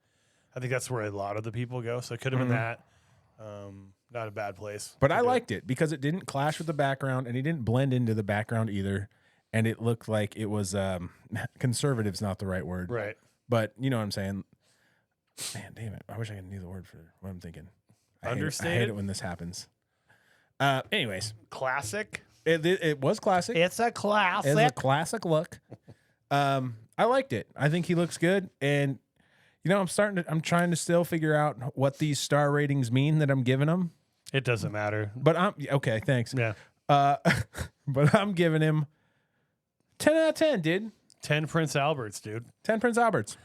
that's where a lot of the people go. So it could have been that. Not a bad place. But to I do it. liked it because it didn't clash with the background and he didn't blend into the background either. And it looked like it was conservative's not the right word. Right. But you know what I'm saying? Man, damn it. I wish I knew the word for what I'm thinking. I hate Understated? it when this happens. Anyways, Classic. it was classic. It's a classic. It's a classic look. I liked it. I think he looks good. And I'm trying to still figure out what these star ratings mean that I'm giving him. It doesn't matter. But okay, thanks. Yeah. But I'm giving him 10 out of 10, dude. 10 Prince Alberts, dude. 10 Prince Alberts.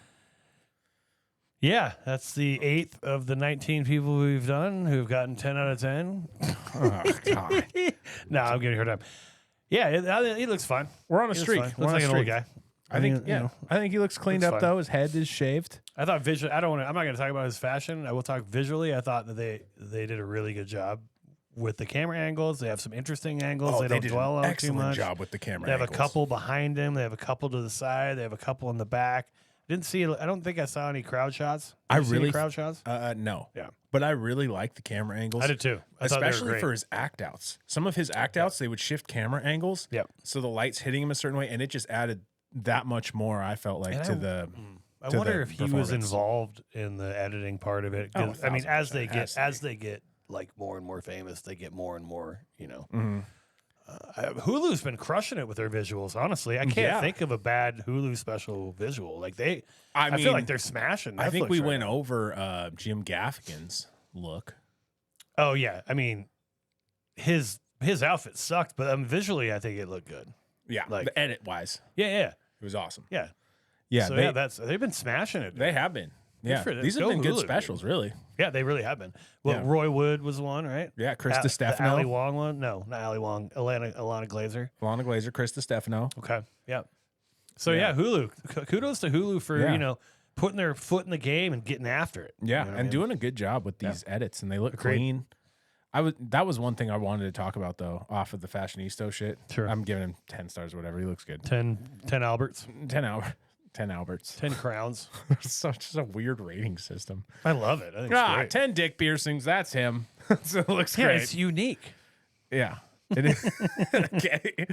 Yeah, that's the 8th of the 19 people we've done who've gotten 10 out of 10. Oh, God. No, I'm getting hurt up. Yeah, he looks fine. We're on a He looks streak. fine. We're Looks on like a an old streak. guy. I think, I think he looks cleaned looks up, fine. though. His head is shaved. I thought visually. I'm not going to talk about his fashion. I will talk visually. I thought that they did a really good job with the camera angles. They have some interesting angles. They don't did dwell an on too excellent much. job with the camera They have angles. a couple behind him. They have a couple to the side. They have a couple in the back. I don't think I saw any crowd shots. Did you see any crowd shots? No. Yeah. But I really like the camera angles. I did too. I thought they were Especially great. for his act outs. Some of his act outs, they would shift camera angles. Yep. So the light's hitting him a certain way, and it just added that much more, I felt like, And to the. I to wonder the if he was performance. involved in the editing part of it. 'Cause, I mean, 1,000% has to as they get like more and more famous, they get more and more. Mm-hmm. Hulu's been crushing it with their visuals. Honestly, I can't Yeah. think of a bad Hulu special visual. Like I feel mean, like they're smashing. I think Netflix we right went now. over Jim Gaffigan's look. Oh yeah, I mean, his outfit sucked, but visually, I think it looked good. Yeah. Like- The edit wise, Yeah, it was awesome. yeah. Yeah. So they, they've been smashing it. they have been. Yeah. for them. These have Go been good Hulu, specials, really. Yeah, they really have been. Well, Yeah. Roy Wood was one, right? Yeah. Chris The Stefano, Ali Wong one? No, not Ali Wong. Alana Glazer. Lana Glazer, Chris Stefano. Okay. Yeah. So Yeah. yeah, Hulu. Kudos to Hulu for Yeah. putting their foot in the game and getting after it. Yeah, You know what I and mean? doing a good job with these edits, and they look Agreed. clean. That was one thing I wanted to talk about though, off of the Fashionista shit. Sure. I'm giving him 10 stars, whatever. He looks good. 10 Alberts, 10 Alberts. 10 crowns. Such a weird rating system. I love it. I think it's great. 10 dick piercings. That's him. So it looks Yeah, great. it's unique. Yeah, it is. Okay.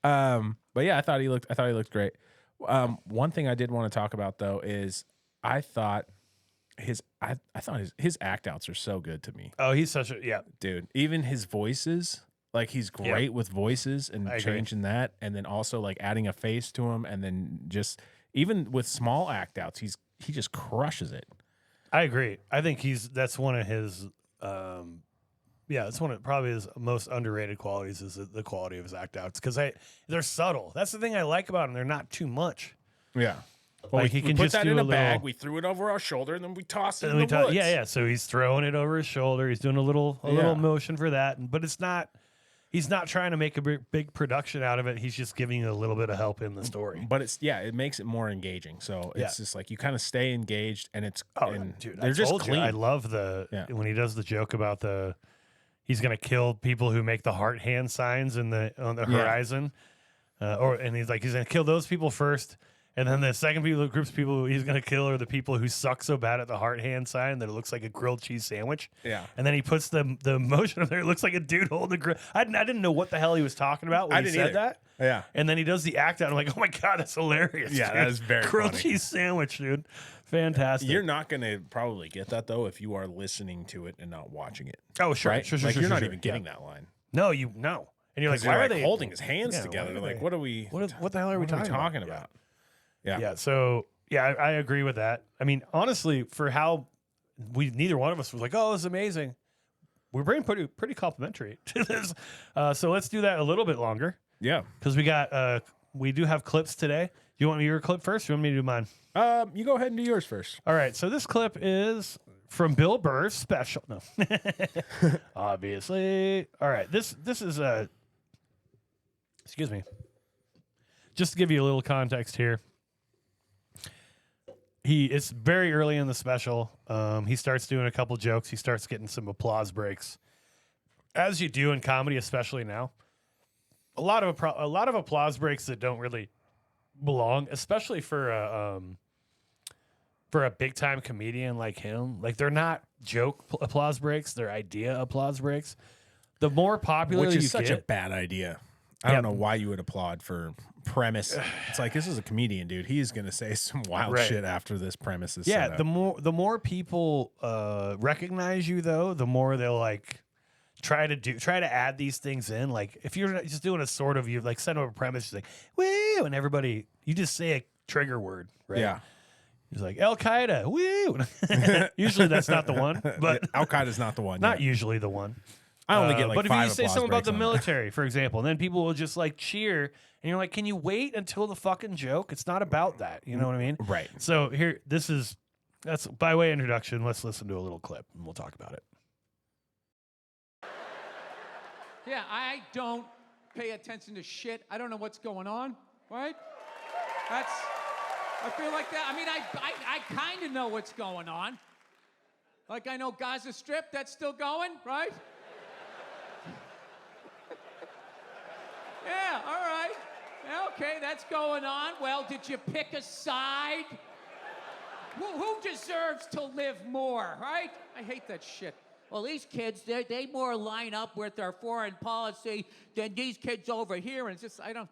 But yeah, I thought he looked great. One thing I did want to talk about though is I thought his act outs are so good to me, Oh, he's such a dude. Even his voices, like he's great with voices and I agree. changing that, and then also like adding a face to him, and then just even with small act outs, he just crushes it. I agree. I think that's one of his that's one of probably his most underrated qualities is the quality of his act outs because they're subtle. That's the thing I like about them. They're not too much. Yeah. Well, like we he can put just that do in a little, bag. We threw it over our shoulder, and then we tossed it and in we the woods. yeah. So he's throwing it over his shoulder. He's doing a little motion for that, but it's not. He's not trying to make a big production out of it. He's just giving you a little bit of help in the story. But it makes it more engaging. So it's just like you kind of stay engaged, and it's Dude, they're just clean. I love when he does the joke about he's gonna kill people who make the heart hand signs on the horizon, and he's gonna kill those people first. And then the second groups of people he's going to kill are the people who suck so bad at the heart hand sign that it looks like a grilled cheese sandwich. Yeah. And then he puts the motion up there. It looks like a dude holding the grill. I didn't know what the hell he was talking about when he said that. Yeah. And then he does the act out. I'm like, oh my God, that's hilarious. Yeah, dude. that is very grilled funny. cheese sandwich, dude. Fantastic. You're not going to probably get that, though, if you are listening to it and not watching it. Oh, sure. Right? Sure. You're not even getting that line. No, no. And you're like, why are they holding his hands Yeah, together? why are Like, they- what are we? what the hell are we talking about? Yeah. Yeah. So I agree with that. I mean, honestly, for how neither one of us was like, "Oh, this is amazing." We're being pretty complimentary to this. So let's do that a little bit longer Yeah. because we do have clips today. Do you want me your clip first? Or you want me to do mine? You go ahead and do yours first. All right. So this clip is from Bill Burr's special. No, obviously. All right. This is excuse me. Just to give you a little context here. It's very early in the special. He starts doing a couple jokes. He starts getting some applause breaks, as you do in comedy, especially now. A lot of applause breaks that don't really belong, especially for a big time comedian like him. Like they're not joke applause breaks; they're idea applause breaks. The more popular Which is you such get, a bad idea. I don't know why you would applaud for premise. It's like, this is a comedian, dude. He's going to say some wild shit after this premise is set up. the more people recognize you, though, the more they'll like try to add these things in. Like if you're just doing a sort of, you like set up a premise, like woo, and everybody, you just say a trigger word, right? Yeah. He's like Al Qaeda, woo. Usually that's not the one, but Al Qaeda's not the one. not usually the one. I only get like but if 5 you say applause something about breaks the on that. military, for example, and then people will just like cheer, and you're like, can you wait until the fucking joke? It's not about that. You know what I mean? Right. So that's by way of introduction. Let's listen to a little clip and we'll talk about it. Yeah, I don't pay attention to shit. I don't know what's going on, right? I feel like that. I mean, I kind of know what's going on. Like I know Gaza Strip, that's still going, right? Yeah, all right. Yeah, okay, that's going on. Well, did you pick a side? Who deserves to live more, right? I hate that shit. Well, these kids, they more line up with their foreign policy than these kids over here. And I don't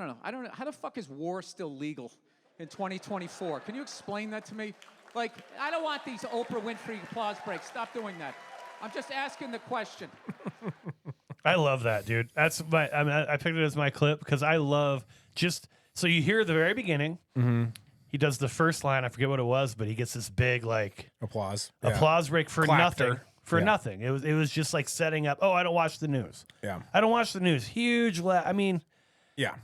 know. I don't know. How the fuck is war still legal in 2024? Can you explain that to me? Like, I don't want these Oprah Winfrey applause breaks. Stop doing that. I'm just asking the question. I love that, dude. I picked it as my clip because I love so you hear the very beginning. Mm-hmm. He does the first line. I forget what it was, but he gets this big like Applause break for Clapter. nothing. For nothing. It was just like setting up. Oh, I don't watch the news. Yeah. I don't watch the news. Huge. Yeah.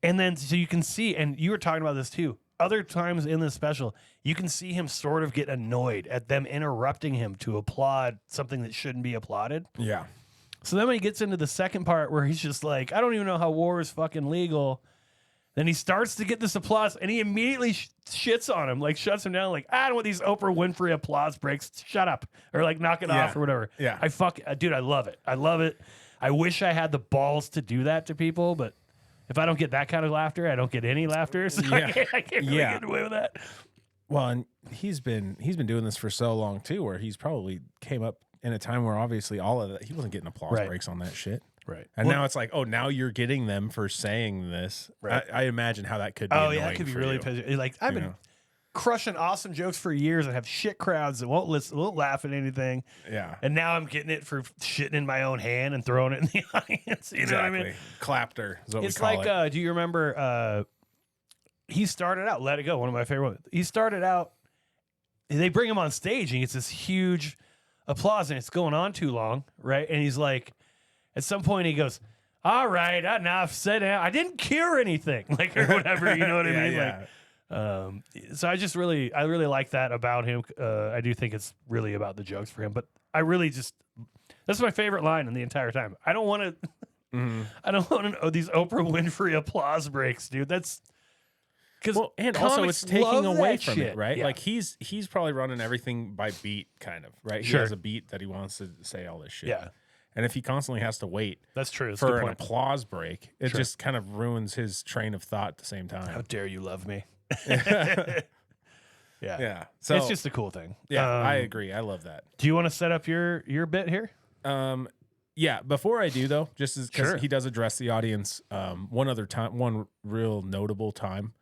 And then so you can see, and you were talking about this too. Other times in the special, you can see him sort of get annoyed at them interrupting him to applaud something that shouldn't be applauded. Yeah. So then when he gets into the second part where he's just like, I don't even know how war is fucking legal. Then he starts to get this applause and he immediately shits on him, like shuts him down, like, I don't want these Oprah Winfrey applause breaks. Shut up. Or like knock it off or whatever. Yeah. Dude, I love it. I love it. I wish I had the balls to do that to people, but if I don't get that kind of laughter, I don't get any laughter. So I can't really get away with that. Well, and he's been doing this for so long too, where he's probably came up in a time where obviously all of that, he wasn't getting applause breaks on that shit. Right. And now it's like, oh, now you're getting them for saying this. Right. I imagine how that could be annoying that could be for really you. like I've been crushing awesome jokes for years and have shit crowds that won't laugh at anything. Yeah. And now I'm getting it for shitting in my own hand and throwing it in the audience. You know what I mean? Clapter is what It's we call like, it. do you remember he started out, Let It Go, one of my favorite ones. He started out, they bring him on stage and he gets this huge applause and it's going on too long, right? And he's like, at some point he goes, all right, enough, sit down. I didn't cure anything, like, or whatever, you know what I mean? Yeah. Like, So I really like that about him. I do think it's really about the jokes for him, but I really that's my favorite line in the entire time. I don't want to. I don't want these Oprah Winfrey applause breaks, dude. That's because and also it's taking away from it, right? Yeah. Like he's probably running everything by beat, kind of, right? He has a beat that he wants to say all this shit. Yeah. And if he constantly has to wait that's true. That's for a good an applause break, it just kind of ruins his train of thought at the same time. How dare you love me? Yeah. So it's just a cool thing. Yeah, I agree. I love that. Do you want to set up your bit here? Yeah, before I do though, just because he does address the audience, one real notable time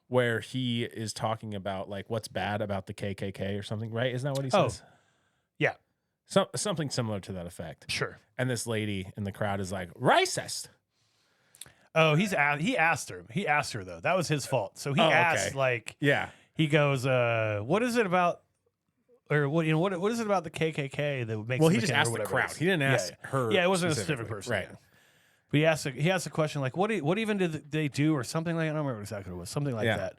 where he is talking about like what's bad about the KKK or something, right? Isn't that what he says? Yeah. Something similar to that effect. Sure. And this lady in the crowd is like, racist. Oh, he asked her. He asked her though. That was his fault. So he asked he goes, what is it about or what what is it about the KKK that makes Well, he just asked the crowd. He didn't ask her. Yeah, it wasn't a specific person. Right. But he asked a question like, what even did they do or something like I don't remember exactly what it was. Something like that.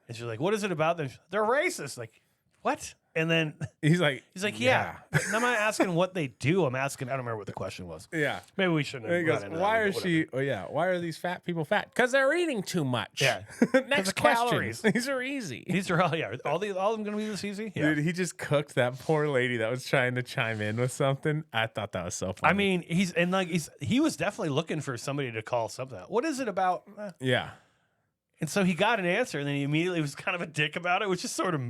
And she's like, what is it about them? They're racist. Like, what? And then he's like, yeah. I'm not asking what they do. I'm asking, I don't remember what the question was. Yeah. Maybe we shouldn't. He goes, why is she? Oh yeah. Why are these fat people fat? Because they're eating too much. Yeah. Next calories. These are easy. These are all of them going to be this easy. Yeah. Dude, he just cooked that poor lady that was trying to chime in with something. I thought that was so funny. I mean, he was definitely looking for somebody to call something out. What is it about? Yeah. And so he got an answer, and then he immediately was kind of a dick about it, which is sort of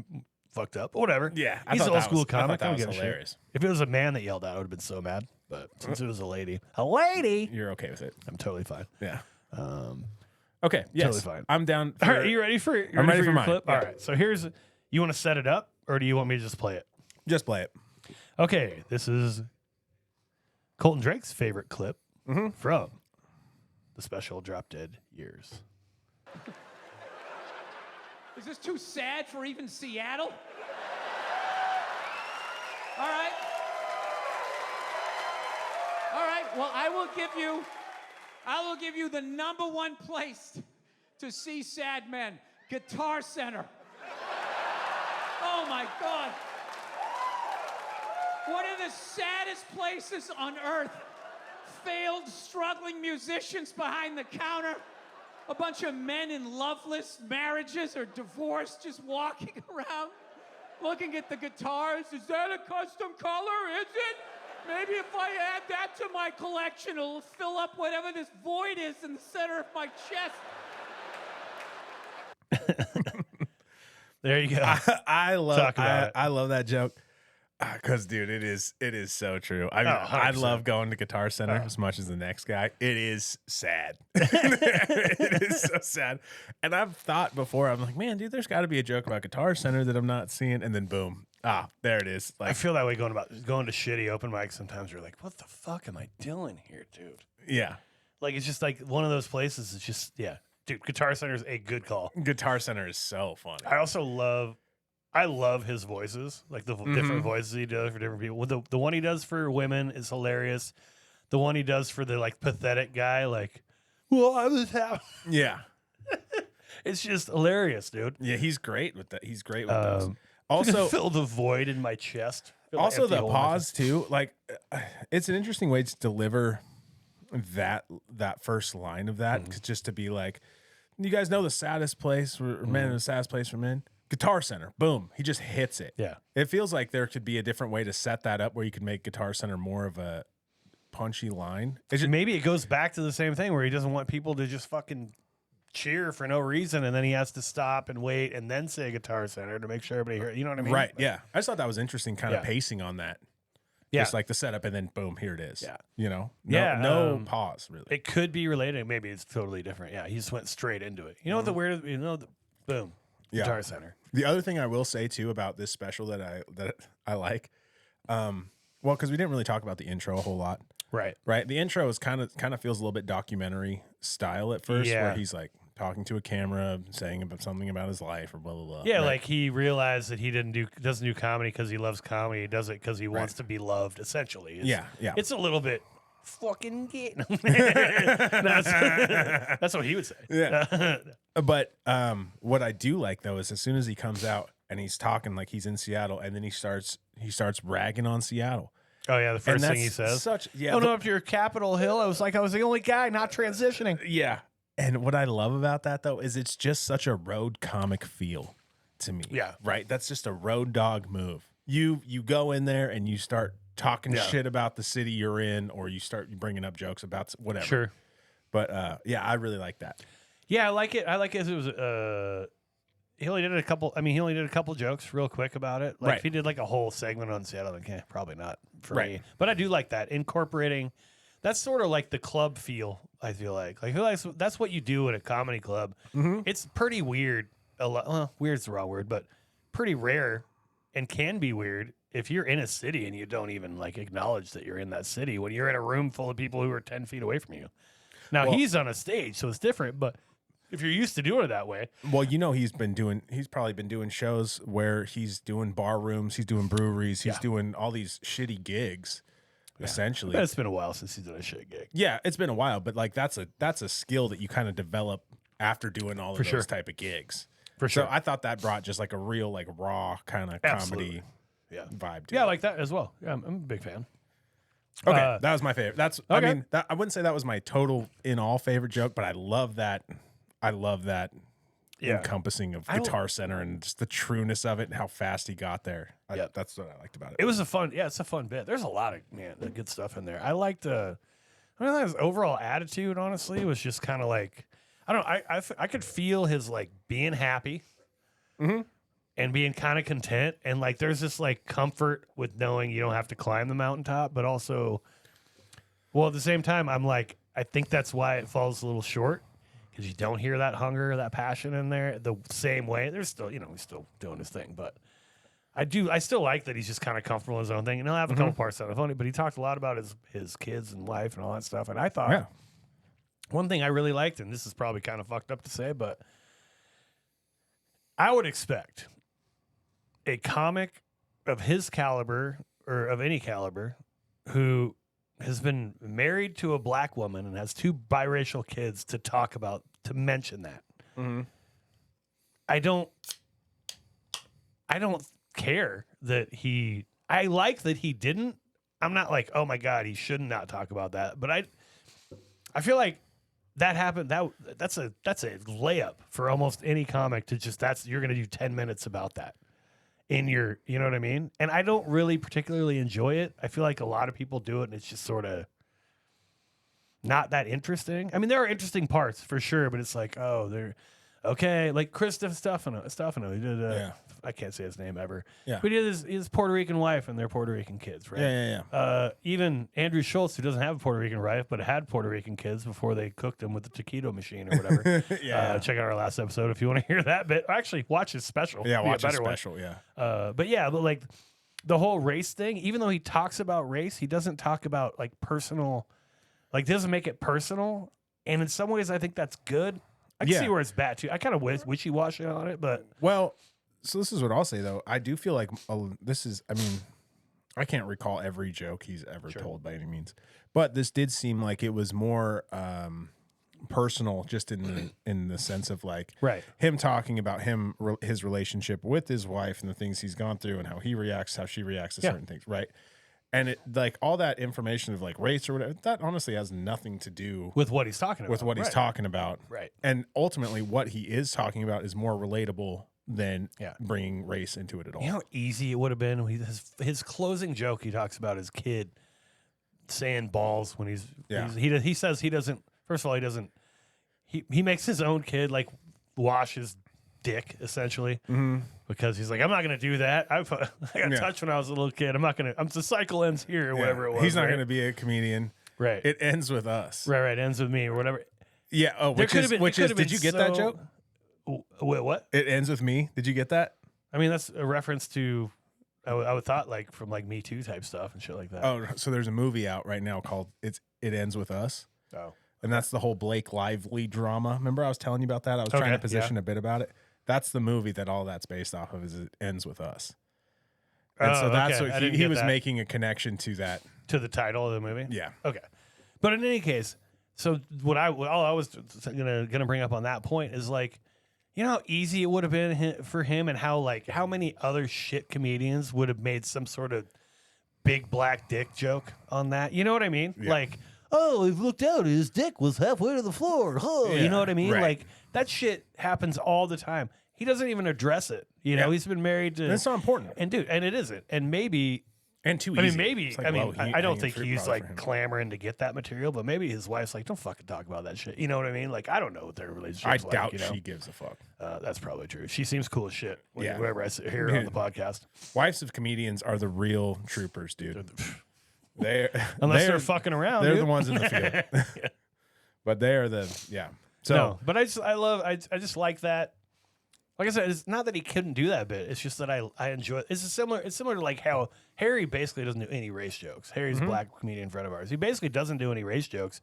fucked up. But whatever. Yeah, he's an old school comic. I thought that was hilarious. If it was a man that yelled out, I would have been so mad. But since it was a lady, you're okay with it. I'm totally fine. Yeah. Okay. Yes. Totally fine. I'm down. All right. Are you ready for? I'm ready for your mine. clip? Yeah. All right. So here's. You want to set it up, or do you want me to just play it? Just play it. Okay. This is Colton Drake's favorite clip from the special Drop Dead Years. Is this too sad for even Seattle? All right. All right. Well, I will give you the #1 place to see sad men, Guitar Center. Oh my God. One of the saddest places on earth. Failed, struggling musicians behind the counter. A bunch of men in loveless marriages or divorced just walking around looking at the guitars. Is that a custom color? Is it? Maybe if I add that to my collection, it'll fill up whatever this void is in the center of my chest. There you go. I love it. I love that joke. Because, dude, it is so true. I mean, I love going to Guitar Center as much as the next guy. It is sad. It is so sad. And I've thought before, I'm like, man, dude, there's got to be a joke about Guitar Center that I'm not seeing. And then, boom. There it is. Like, I feel that way going to shitty open mics. Sometimes you're like, what the fuck am I doing here, dude? Yeah. Like, it's just like one of those places. It's just, yeah. Dude, Guitar Center is a good call. Guitar Center is so fun. I love his voices, like the different voices he does for different people. The one he does for women is hilarious. The one he does for the like pathetic guy, like, well, I was happy. Yeah. It's just hilarious, dude. Yeah, he's great with that. He's great with those. Also, fill the void in my chest. Also, the pause too. Like, it's an interesting way to deliver that first line of that, just to be like, you guys know the saddest place for men, the saddest place for men. Guitar Center, boom. He just hits it. Yeah. It feels like there could be a different way to set that up where you could make Guitar Center more of a punchy line. Maybe it goes back to the same thing where he doesn't want people to just fucking cheer for no reason, and then he has to stop and wait and then say Guitar Center to make sure everybody hears. You know what I mean? Right, yeah. I just thought that was interesting kind of pacing on that. Yeah. Just like the setup and then boom, here it is. Yeah. You know? No pause, really. It could be related. Maybe it's totally different. Yeah, he just went straight into it. You know what the weird, boom. Yeah. Guitar Center. The other thing I will say too about this special that I like, well, because we didn't really talk about the intro a whole lot. Right. The intro is kind of feels a little bit documentary style at first, where he's like talking to a camera, saying something about his life or blah blah blah. Yeah, like he realized that he doesn't do comedy because he loves comedy. He does it because he wants to be loved. Essentially, yeah. It's a little bit fucking gay. That's what he would say. Yeah. But what I do like though is as soon as he comes out and he's talking like he's in Seattle, and then he starts ragging on Seattle. Oh yeah, the first And thing he that's says. yeah, Going up to your Capitol Hill, I was the only guy not transitioning. yeah. And what I love about that though is it's just such a road comic feel to me. Yeah. Right. That's just a road dog move. You go in there and you start talking shit about the city you're in, or you start bringing up jokes about whatever. Sure. But yeah, I really like that. Yeah, I like it. I like it. It was he only did a couple. I mean, he only did a couple jokes real quick about it. Like Right. if he did like a whole segment on Seattle, okay, probably not for Right. me. But I do like that incorporating. That's sort of like the club feel. I feel like that's what you do at a comedy club. Mm-hmm. It's pretty weird. Well, weird's the wrong word, but pretty rare, and can be weird if you're in a city and you don't even like acknowledge that you're in that city when you're in a room full of people who are 10 feet away from you. Now Well- he's on a stage, so it's different, but if you're used to doing it that way. Well, you know, he's probably been doing shows where he's doing bar rooms, he's doing breweries, he's doing all these shitty gigs, essentially. But it's been a while since he's done a shit gig. Yeah, it's been a while, but like that's a skill that you kind of develop after doing all of those type of gigs. For sure. So I thought that brought just like a real like raw kind of comedy vibe to Yeah, it. I like that as well. Yeah, I'm a big fan. Okay, that was my favorite. That's I okay. mean, I wouldn't say that was my total in all favorite joke, but I love that encompassing of Guitar Center and just the trueness of it and how fast he got there. That's what I liked about it. It was it's a fun bit. There's a lot of good stuff in there. I liked his overall attitude, honestly, was just kind of like, I don't know, I could feel his like being happy and being kind of content, and like there's this like comfort with knowing you don't have to climb the mountaintop, but also, well, at the same time, I'm like, I think that's why it falls a little short, because you don't hear that hunger, that passion in there the same way. There's still, he's still doing his thing, but I still like that he's just kind of comfortable in his own thing, and he'll have a couple parts that are funny, but he talked a lot about his kids and life and all that stuff, and I thought one thing I really liked, and this is probably kind of fucked up to say, but I would expect a comic of his caliber, or of any caliber, who has been married to a black woman and has 2 biracial kids to mention that. I don't care that I like that he didn't. I'm not like, oh my God, he should not talk about that. But I feel like that happened. That's a layup for almost any comic to just, you're going to do 10 minutes about that in your, you know what I mean? And I don't really particularly enjoy it. I feel like a lot of people do it and it's just sort of not that interesting. I mean, there are interesting parts for sure, but it's like, oh, they're okay. Like Chris Stefano, he did, I can't say his name ever. Yeah. But he did his Puerto Rican wife and their Puerto Rican kids, right? Yeah. Even Andrew Schultz, who doesn't have a Puerto Rican wife, but had Puerto Rican kids before they cooked them with the taquito machine or whatever. Check out our last episode if you want to hear that bit. Actually, watch his special. Yeah, watch his better one. special, yeah. But like the whole race thing, even though he talks about race, he doesn't talk about like personal, like doesn't make it personal. And in some ways, I think that's good. I can see where it's bad too. I kind of wishy-washy on it, but well, so this is what I'll say though. I do feel like I can't recall every joke he's ever told by any means, but this did seem like it was more personal, just in the sense of like him talking about his relationship with his wife and the things he's gone through and how he reacts, how she reacts to certain things, right? And it like all that information of like race or whatever, that honestly has nothing to do with what he's talking about. With what he's talking about, right? And ultimately, what he is talking about is more relatable than bringing race into it at all. You know how easy it would have been. His closing joke, he talks about his kid saying balls when he says he doesn't. First of all, he doesn't. He makes his own kid like wash his dick essentially because he's like, I'm not gonna do that. I got touched when I was a little kid. I'm not gonna. The cycle ends here or whatever it was. He's not gonna be a comedian. Right. It ends with us. Right. Ends with me or whatever. Yeah. Oh, which is did you get that joke? Wait, what? It ends with me. Did you get that? I mean, that's a reference to. I would thought like from like Me Too type stuff and shit like that. Oh, so there's a movie out right now called It Ends With Us. Oh. And that's the whole Blake Lively drama. Remember I was telling you about that? I was trying to position a bit about it. That's the movie that all that's based off of, is It Ends With Us. And so that's what he was making a connection to that. To the title of the movie? Yeah. Okay. But in any case, so what I was gonna bring up on that point is like, you know how easy it would have been for him, and how many other shit comedians would have made some sort of big black dick joke on that. You know what I mean? Yeah. Like, oh, he looked out, his dick was halfway to the floor. Huh? You know what I mean? right. Like that shit happens all the time. He doesn't even address it. You know, he's been married to. That's not important. And dude, and it isn't. And maybe. And too I easy. mean, maybe. It's like I mean, low-hanging I don't think fruit he's probably for like him. clamoring to get that material, but maybe his wife's like, "Don't fucking talk about that shit." You know what I mean? Like, I don't know what their relationship. I like, doubt you know? she gives a fuck. That's probably true. She seems cool as shit. Yeah. Whenever I hear her on the podcast, Wives of comedians are the real troopers, dude. They're unless they're fucking around, They're dude. the ones in the field. But they are the So No, but I just like that. Like I said, it's not that he couldn't do that bit. It's just that I enjoy it. It's similar to like how Harry basically doesn't do any race jokes. Harry's a black comedian friend of ours. He basically doesn't do any race jokes.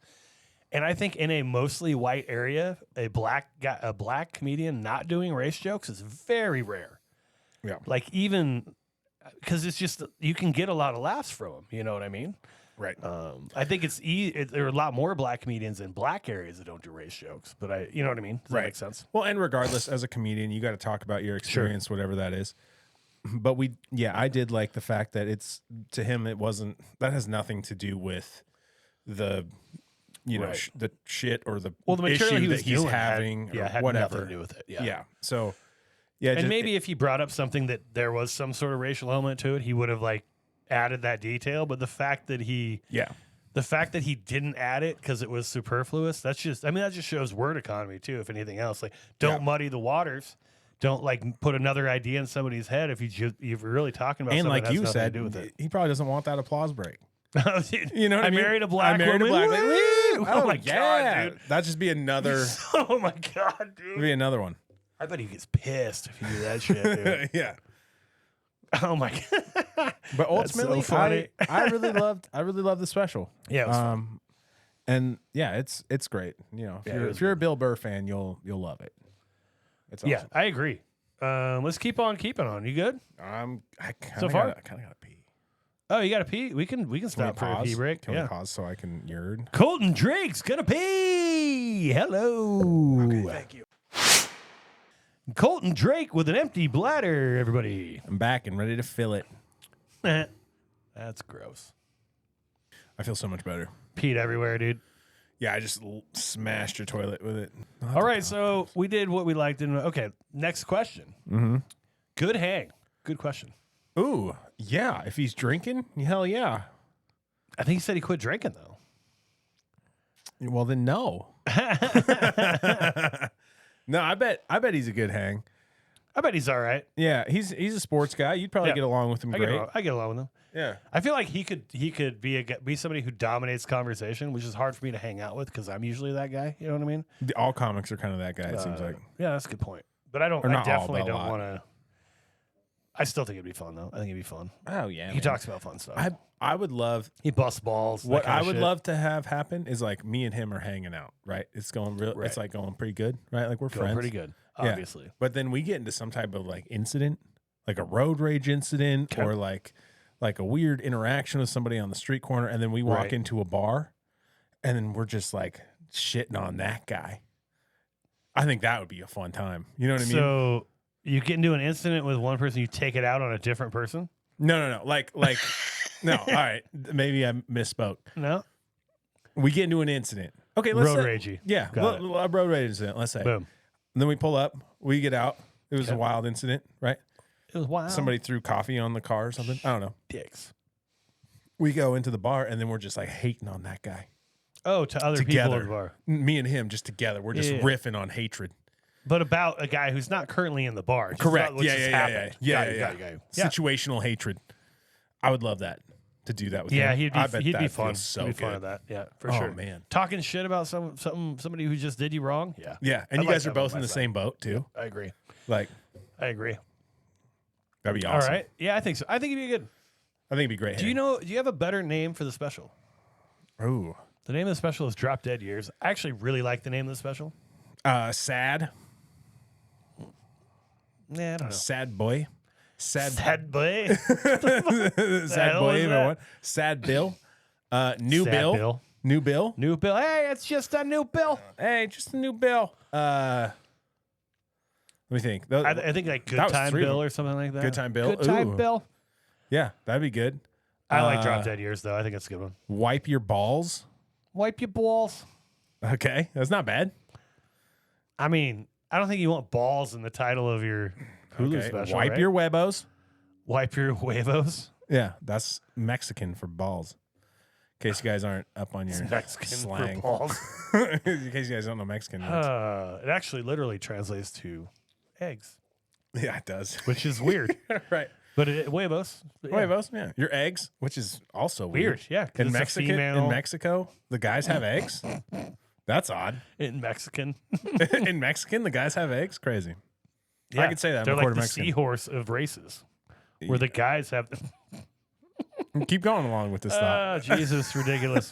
And I think in a mostly white area, a black comedian not doing race jokes is very rare. yeah, Like even because it's just you can get a lot of laughs from him. You know what I mean? right. I think there are a lot more black comedians in black areas that don't do race jokes, but you know what I mean? Does that make sense? Well, and regardless, as a comedian, you got to talk about your experience, whatever that is. But I did like the fact that to him, it wasn't, that has nothing to do with the, Right. the shit or the Well, the material issue he was that he's doing having or had whatever. nothing to do with it. Yeah. So, yeah. And maybe if he brought up something that there was some sort of racial element to it, he would have like added that detail. But the fact that he didn't add it because it was superfluous, that just shows word economy too. If anything else, like don't muddy the waters. Don't like put another idea in somebody's head if you're really talking about and something like that has you nothing said, to do with it. he probably doesn't want that applause break. You know what I mean? Married a black woman. woman. Woo! Oh my yeah. god, dude! That'd just be another. Oh my god, dude! Be another one. I bet he gets pissed if you do that shit, dude. Yeah. Oh my god! But ultimately, so funny. I really loved the special. Yeah, it was fun. And yeah, it's great. You know, if you're a Bill Burr fan, you'll love it. It's awesome. Yeah, I agree. Let's keep on keeping on. You good? I kind So of far? gotta pee. Oh, you got to pee? We can Can stop for a pee break. Can Yeah. we pause so I can urine? Colton Drake's gonna pee. Hello. Okay, thank you. Colton Drake with an empty bladder. Everybody. I'm back and ready to fill it. That's gross. I feel so much better. Peed everywhere, dude. Yeah, I just smashed your toilet with it. All right, so we did what we liked. Okay, next question. Mm-hmm. Good hang. Good question. Ooh, yeah. If he's drinking, hell yeah. I think he said he quit drinking though. Well, then no. No, I bet he's a good hang. I bet he's all right. Yeah, he's a sports guy. You'd probably Yeah. get along with him great. I get along with him. Yeah. I feel like he could be somebody who dominates conversation, which is hard for me to hang out with because I'm usually that guy. You know what I mean? All comics are kind of that guy, it seems like. Yeah, that's a good point. But I don't. Or I not all, definitely but a don't lot. want to. I still think it'd be fun though. I think it'd be fun. Oh yeah. He talks about fun stuff. I would love He busts balls. that what kind I of would shit. love to have happen is like me and him are hanging out, right? It's going real Right. it's like going pretty good, right? Like we're Going friends. pretty good, Yeah. obviously. But then we get into some type of like incident, like a road rage incident Okay. or like a weird interaction with somebody on the street corner, and then we walk Right. into a bar and then we're just like shitting on that guy. I think that would be a fun time. You know what I mean? So you get into an incident with one person, you take it out on a different person. No. Like no, all right. Maybe I misspoke. No, We get into an incident. Okay, let's road say, ragey. Yeah, Got it. a road rage incident, let's say. Boom. And then we pull up, we get out. It was a Okay. wild incident, right? It was wild. Somebody threw coffee on the car or something. I don't know. dicks. We go into the bar and then we're just like hating on that guy. Oh, to other people Together. at the bar, Me and him just together. We're just Yeah. riffing on hatred. but about a guy who's not currently in the bar. Just Correct. about what just happened. Got you, got you. Yeah. Situational hatred. I would love that, to do that with Yeah, him. he'd I bet be that fun. feels so he'd be fun good. at that. Yeah, for Oh, sure. man. Talking shit about somebody who just did you wrong. Yeah, Yeah, and I'd you like guys are that on both my in the side. same boat too. I agree. Like, I agree. that'd be awesome. All right. Yeah, I think so. I think it'd be good. I think it'd be great. Do you have a better name for the special? Ooh. The name of the special is Drop Dead Years. I actually really like the name of the special. Sad. Yeah, I don't know. Sad boy. Sad boy. Sad hell boy. is Everyone. Sad Bill. New Sad Bill. Bill. New bill? New bill. Hey, it's just a new bill. Hey, just a new bill. Let me think. I think like Good that was Time 3 of Bill them. or something like that. Good Time Bill? Good Time Ooh. Bill. Yeah, that'd be good. I like Drop Dead Years, though. I think it's a good one. Wipe your balls. Wipe your balls. Okay, that's not bad. I mean, I don't think you want balls in the title of your Hulu special. Wipe right? your huevos. Wipe your huevos. Yeah, that's Mexican for balls. In case you guys aren't up on your Mexican slang. for balls. In case you guys don't know Mexican words. It actually literally translates to eggs, Yeah, it does. which is weird. Right. But huevos. Yeah. Huevos, yeah. Your eggs, which is also Weird, yeah. 'cause In it's a in Mexico, the guys have eggs. That's odd. in Mexican. In Mexican, the guys have eggs. Crazy. Yeah, I could say that. I'm they're a like quarter the Mexican. seahorse of races, where the guys have. Keep going along with this thought. Jesus, ridiculous.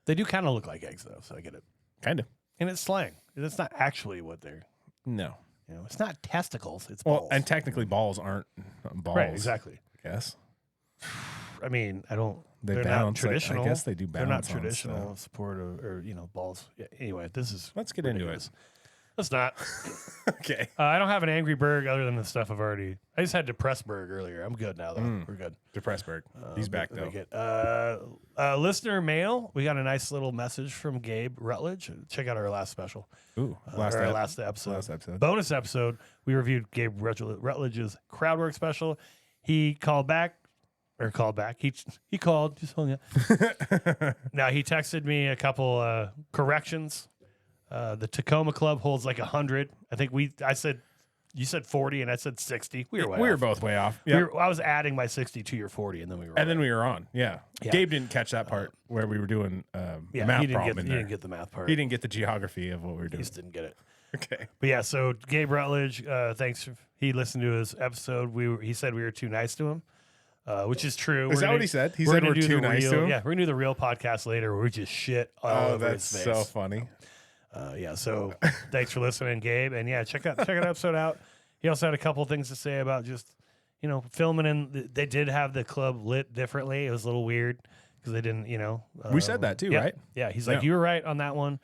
They do kind of look like eggs, though, so I get it. Kind of. And it's slang. It's not actually what they're. No. You know, it's not testicles. It's balls. Well, and technically, balls aren't balls. right, exactly. I guess. I mean, I don't. They They're balance, not I traditional. guess they do They're not balance on traditional stuff. support of, or balls. Yeah, anyway, this is. Let's get into ridiculous. Let's not. Okay. I don't have an angry Berg other than the stuff I've already. I just had depressed Berg earlier. I'm good now though. We're good. Depressberg. He's back though. Listener mail. We got a nice little message from Gabe Rutledge. Check out our last special. Ooh, Or our ep- last episode. last episode. Bonus episode. We reviewed Gabe Rutledge's Crowdwork special. He called back. Or called back. He called. Just hung up. Now he texted me a couple corrections. The Tacoma Club holds like 100. I think I said, you said 40 and I said 60. We were way We were off. both way off. We Yeah. I was adding my 60 to your 40 and then we were. And then we were on. Yeah. Yeah. Gabe didn't catch that part where we were doing yeah, math he didn't problem get, in he there. didn't get the math part. He didn't get the geography of what we were He doing. just didn't get it. Okay. But yeah, so Gabe Rutledge, thanks. He listened to his episode. He said we were too nice to him, which is true. Is that what he said? He said gonna we're do too the nice real, to him? Yeah, we're gonna do the real podcast later where we just shit all Oh, over that's his so face. funny. Yeah, so thanks for listening, Gabe. And yeah, check that episode out. He also had a couple things to say about just, filming. And they did have the club lit differently. It was a little weird because they didn't, We said that too, yeah, right? Yeah, he's like, Yeah. you were right on that one.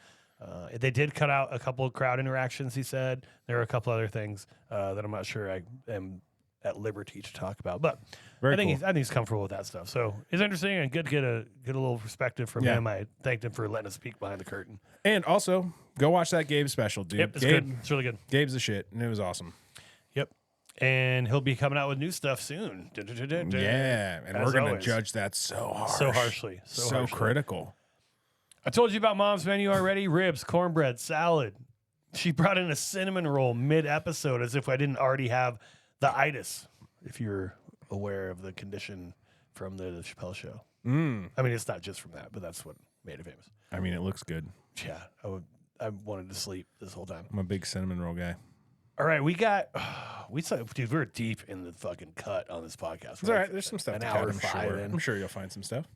They did cut out a couple of crowd interactions, he said. There were a couple other things that I'm not sure I am at liberty to talk about. But Very I think cool. he's comfortable with that stuff. So it's interesting and good to get a little perspective from Yeah. him. I thanked him for letting us peek behind the curtain. And also, go watch that Gabe special, dude. Yep, it's Gabe, good. It's really good. Gabe's the shit, and it was awesome. Yep. And he'll be coming out with new stuff soon. Yeah, and As we're gonna always. judge that so hard, So harshly. so harshly. critical. I told you about Mom's menu already. Ribs, cornbread, salad. She brought in a cinnamon roll mid-episode as if I didn't already have the itis, if you're aware of the condition from the Chappelle show. I mean, it's not just from that, but that's what made it famous. I mean, it looks good. Yeah, I wanted to sleep this whole time. I'm a big cinnamon roll guy. All right, dude, we're deep in the fucking cut on this podcast. It's all right. There's some stuff An to hour cut. I'm five sure. in. I'm sure you'll find some stuff.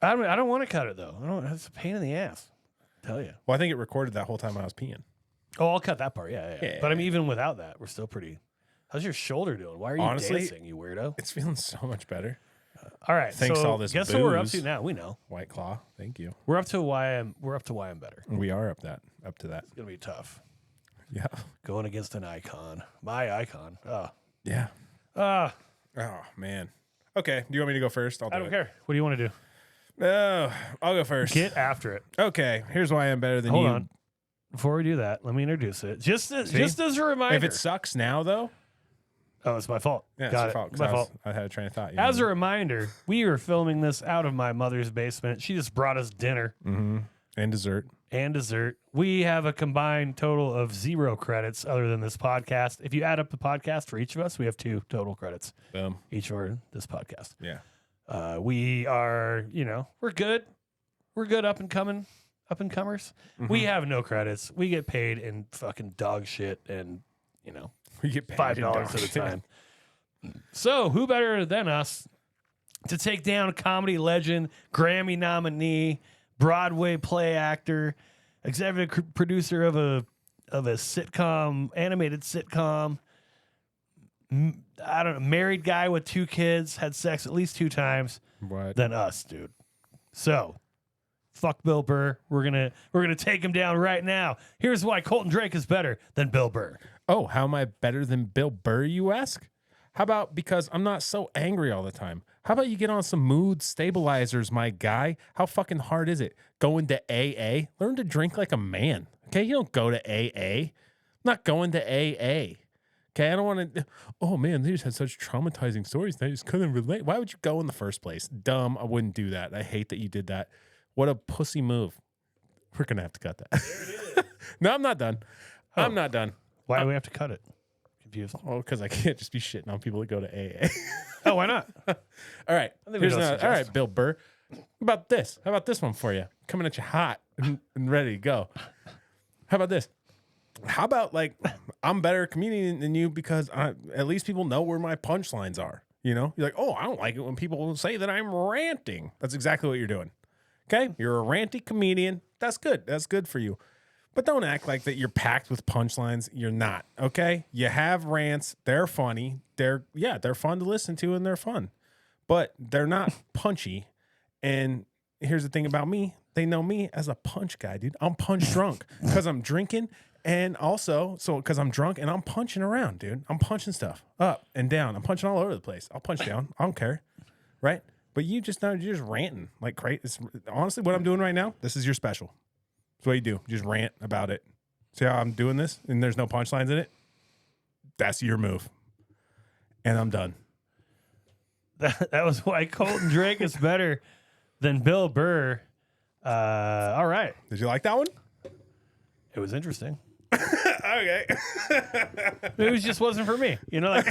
I don't want to cut it though. It's a pain in the ass. I tell you. Well, I think it recorded that whole time I was peeing. Oh, I'll cut that part. Yeah. Yeah. But I mean, even without that, we're still pretty. How's your shoulder doing? Why are you Honestly, dancing, you weirdo? It's feeling so much better. All right. thanks so to all this guess what we're up booze. to now? We know White Claw. Thank you. we're up to why I'm better. We are up to that. It's gonna be tough Yeah. going against an icon, my icon. Yeah. Oh, Oh man. Okay. Do you want me to go first? I'll do I don't it. care. What do you want to do? No, I'll go first. Get after it. Okay. Here's why I'm better than Hold you. on. Before we do that, let me introduce it. Just as a reminder. If it sucks now, though, oh, it's my fault. yeah, Got it's it. your fault. 'Cause My I was- fault. I had a train of thought. As a reminder, we are filming this out of my mother's basement. She just brought us dinner and dessert. and dessert. We have a combined total of 0 credits other than this podcast. If you add up the podcast for each of us, we have 2 total credits Boom. each for this podcast. Yeah. We are, we're good. We're good up and comers. Mm-hmm. We have no credits. We get paid in fucking dog shit and, We get paid $5 in at dog a shit. time. So who better than us to take down comedy legend, Grammy nominee, Broadway play actor, executive producer of a sitcom, animated sitcom. I don't know, married guy with 2 kids, had sex at least 2 times What? than us, dude. So Fuck Bill Burr. We're gonna take him down right now. Here's why Colton Drake is better than Bill Burr. Oh, how am I better than Bill Burr, you ask? How about because I'm not so angry all the time? How about you get on some mood stabilizers, my guy? How fucking hard is it? Going to AA? Learn to drink like a man. Okay, you don't go to AA. I'm not going to AA. Okay, I don't want to. Oh man, they just had such traumatizing stories. They just couldn't relate. Why would you go in the first place? Dumb. I wouldn't do that. I hate that you did that. What a pussy move. We're gonna have to cut that. No, I'm not done. Oh. I'm not done. Why do we have to cut it? Confused. Oh, because I can't just be shitting on people that go to AA. Oh, why not? All right. I think we Here's don't all suggest. right, Bill Burr. How about this? How about this one for you? Coming at you hot and ready to go. How about this? How about like I'm better comedian than you because at least people know where my punchlines are. You know, you're like, oh, I don't like it when people say that I'm ranting. That's exactly what you're doing. Okay, you're a ranty comedian. That's good. That's good for you. But don't act like that you're packed with punchlines. You're not. Okay, you have rants. They're funny. They're fun to listen to and they're fun, but they're not punchy. And here's the thing about me. They know me as a punch guy, dude. I'm punch drunk because I'm drinking. And also, because I'm drunk and I'm punching around, dude. I'm punching stuff up and down. I'm punching all over the place. I'll punch down. I don't care. Right? But you're just ranting like crazy. Honestly, what I'm doing right now, this is your special. That's what you do. You just rant about it. See how I'm doing this and there's no punchlines in it? That's your move. And I'm done. That was why Colton Drake is better than Bill Burr. All right. Did you like that one? It was interesting. Okay. It just wasn't for me. You know, like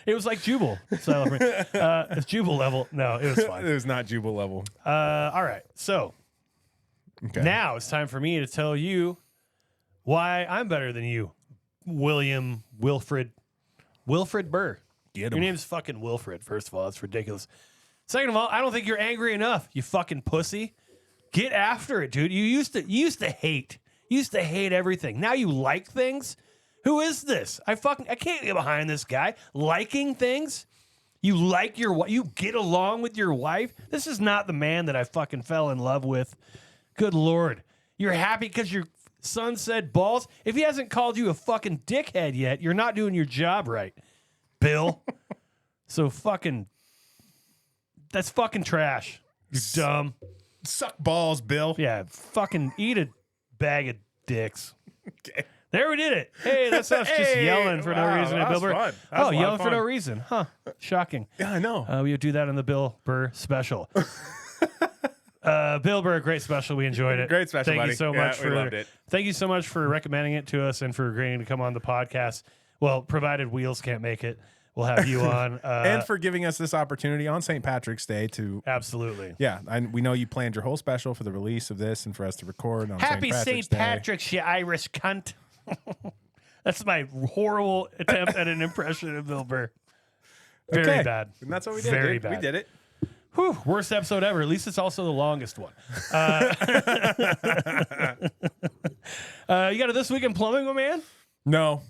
it was like Jubal. So, it's Jubal level. No, it was fine. It was not Jubal level. All right. So Okay. now it's time for me to tell you why I'm better than you, Wilfred Burr. Get Your him. name's fucking Wilfred, first of all. It's ridiculous. Second of all, I don't think you're angry enough, you fucking pussy. Get after it, dude. You used to hate. You used to hate everything. Now you like things? Who is this? I can't get behind this guy. Liking things? You like you get along with your wife? This is not the man that I fucking fell in love with. Good Lord. You're happy because your son said balls? If he hasn't called you a fucking dickhead yet, you're not doing your job right, Bill. So that's fucking trash. You're dumb. Suck balls, Bill. Yeah, fucking eat a bag of dicks. Okay. There we did it. Hey, that's us just Hey, yelling for no wow, reason that at Bill was Burr. fun. That was a lot Yelling of for no fun. reason. Huh. Shocking. Yeah, I know. We would do that on the Bill Burr special. Bill Burr, great special. We enjoyed it. Great special, Thank buddy. you so Yeah, much we loved it. Thank you so much for recommending it to us and for agreeing to come on the podcast. Well, provided Wheels can't make it, we'll have you on. And for giving us this opportunity on St. Patrick's Day to absolutely. Yeah, and we know you planned your whole special for the release of this and for us to record on Happy St. St. Patrick's Patrick's, you Irish cunt. That's my horrible attempt at an impression of Bill Burr. Day. Very Okay. bad. And that's what we did. Very dude. bad. We did it. Whew, worst episode ever. At least it's also the longest one. You got a This Week in Plumbing, my man? No.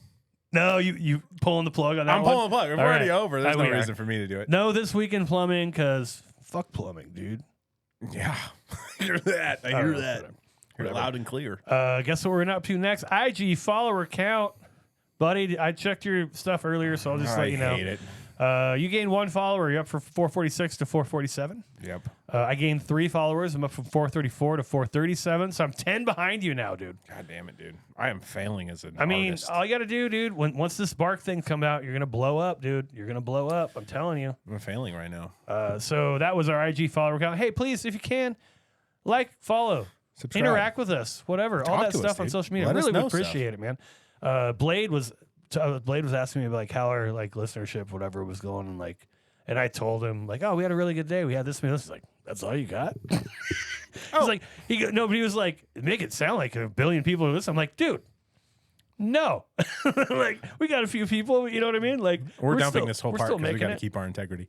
No, you pulling the plug on that I'm one? pulling the plug. We're All already right. over. There's We no are. reason for me to do it. No, This Week in Plumbing, because fuck plumbing, dude. Yeah. I hear that. I All hear right, that. whatever. Loud and clear. Guess what we're up to next? IG follower count. Buddy, I checked your stuff earlier, so I'll just let you know. I hate it. You gained 1 follower. You're up from 446 to 447. Yep. I gained 3 followers. I'm up from 434 to 437. So I'm 10 behind you now, dude. God damn it, dude. I am failing as an I mean, artist. all you got to do, dude, once this bark thing come out, you're going to blow up, dude. You're going to blow up. I'm telling you. I'm failing right now. So that was our IG follower count. Hey, please, if you can, like, follow, Subscribe. interact with us, whatever. All Talk that to us, stuff on dude. social media. Let I us really would know stuff. appreciate it, man. Blade was asking me like how our like listenership, whatever was going, and like, and I told him like, oh, we had a really good day. We had this. He's like, that's all you got. He's like, but he was like, make it sound like 1 billion people are listening. I'm like, dude, no, like we got a few people. You know what I mean? Like We're dumping still- this whole we're part still because we making got to it. keep our integrity.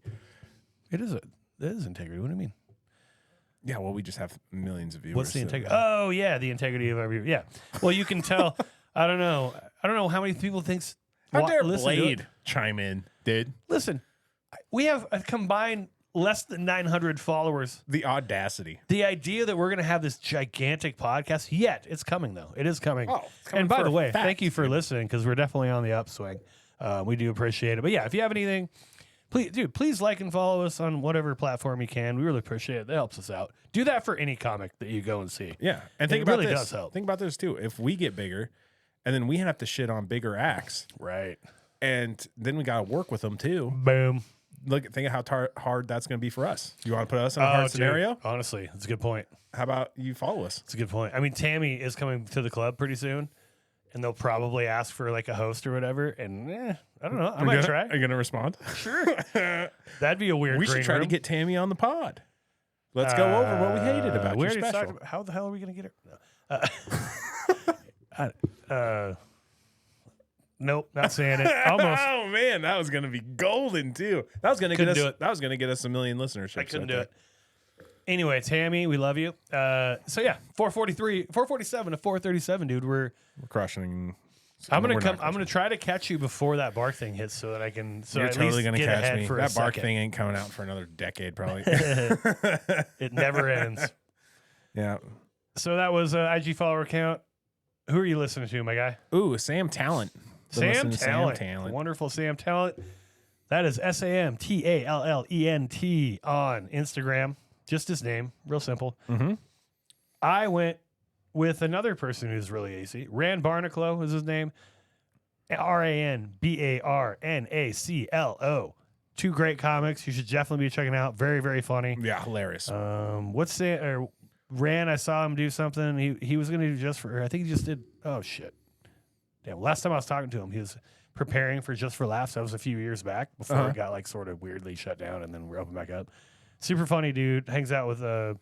It is integrity. What do you mean? Yeah, well, we just have millions of viewers. What's the so- integrity? Oh yeah, the integrity of every yeah. Well, you can tell. I don't know how many people How dare listen to it. Blade chime in, dude? Listen, we have a combined less than 900 followers. The audacity. The idea that we're going to have this gigantic podcast, yet it's coming, though. It is coming. Oh, it's coming and by for the a way, fact, thank you for listening, because we're definitely on the upswing. We do appreciate it. But yeah, if you have anything, please like and follow us on whatever platform you can. We really appreciate it. That helps us out. Do that for any comic that you go and see. Yeah. And think It about really this. does help. Think about this too. If we get bigger and then we have to shit on bigger acts, Right. and then we got to work with them too. Boom. Think of how hard that's going to be for us. You want to put us in a hard dude, scenario? honestly, that's a good point. How about you follow us? It's a good point. I mean, Tammy is coming to the club pretty soon, and they'll probably ask for like a host or whatever. And I don't know. I might try. Are you going to respond? Sure. That'd be a weird. We should green try to room. get Tammy on the pod. Let's go over what we hated about we your already special. talked about- how the hell are we going to get her? Nope, not saying it. Almost. Oh man, that was going to be golden too. That was going to get Couldn't us. do it. That was going to get us 1 million listenership. I couldn't do it. Anyway, Tammy, we love you. So yeah, 447 to 437, dude. We're crushing. I'm We're gonna not come. I'm crushing. gonna try to catch you before that bark thing hits, so that I can. So You're at totally least going to get catch ahead me. for a That bark second. thing ain't coming out for another decade, probably. It never ends. Yeah. So that was IG follower count. Who are you listening to, my guy? Ooh, Sam Talent. Been Sam listening to Talent. Sam Talent. Wonderful Sam Talent. That is SamTallent on Instagram. Just his name. Real simple. Mm-hmm. I went with another person who's really easy. Rand Barnaclo is his name. RANBARNACLO. Two great comics. You should definitely be checking out. Very, very funny. Yeah, hilarious. What's that? Or Rand, I saw him do something. He was going to do Just for Her. I think he just did. Oh, shit. Damn. Last time I was talking to him, he was preparing for Just for Laughs. That was a few years back before it got like sort of weirdly shut down, and then we're open back up. Super funny dude. Hangs out with, I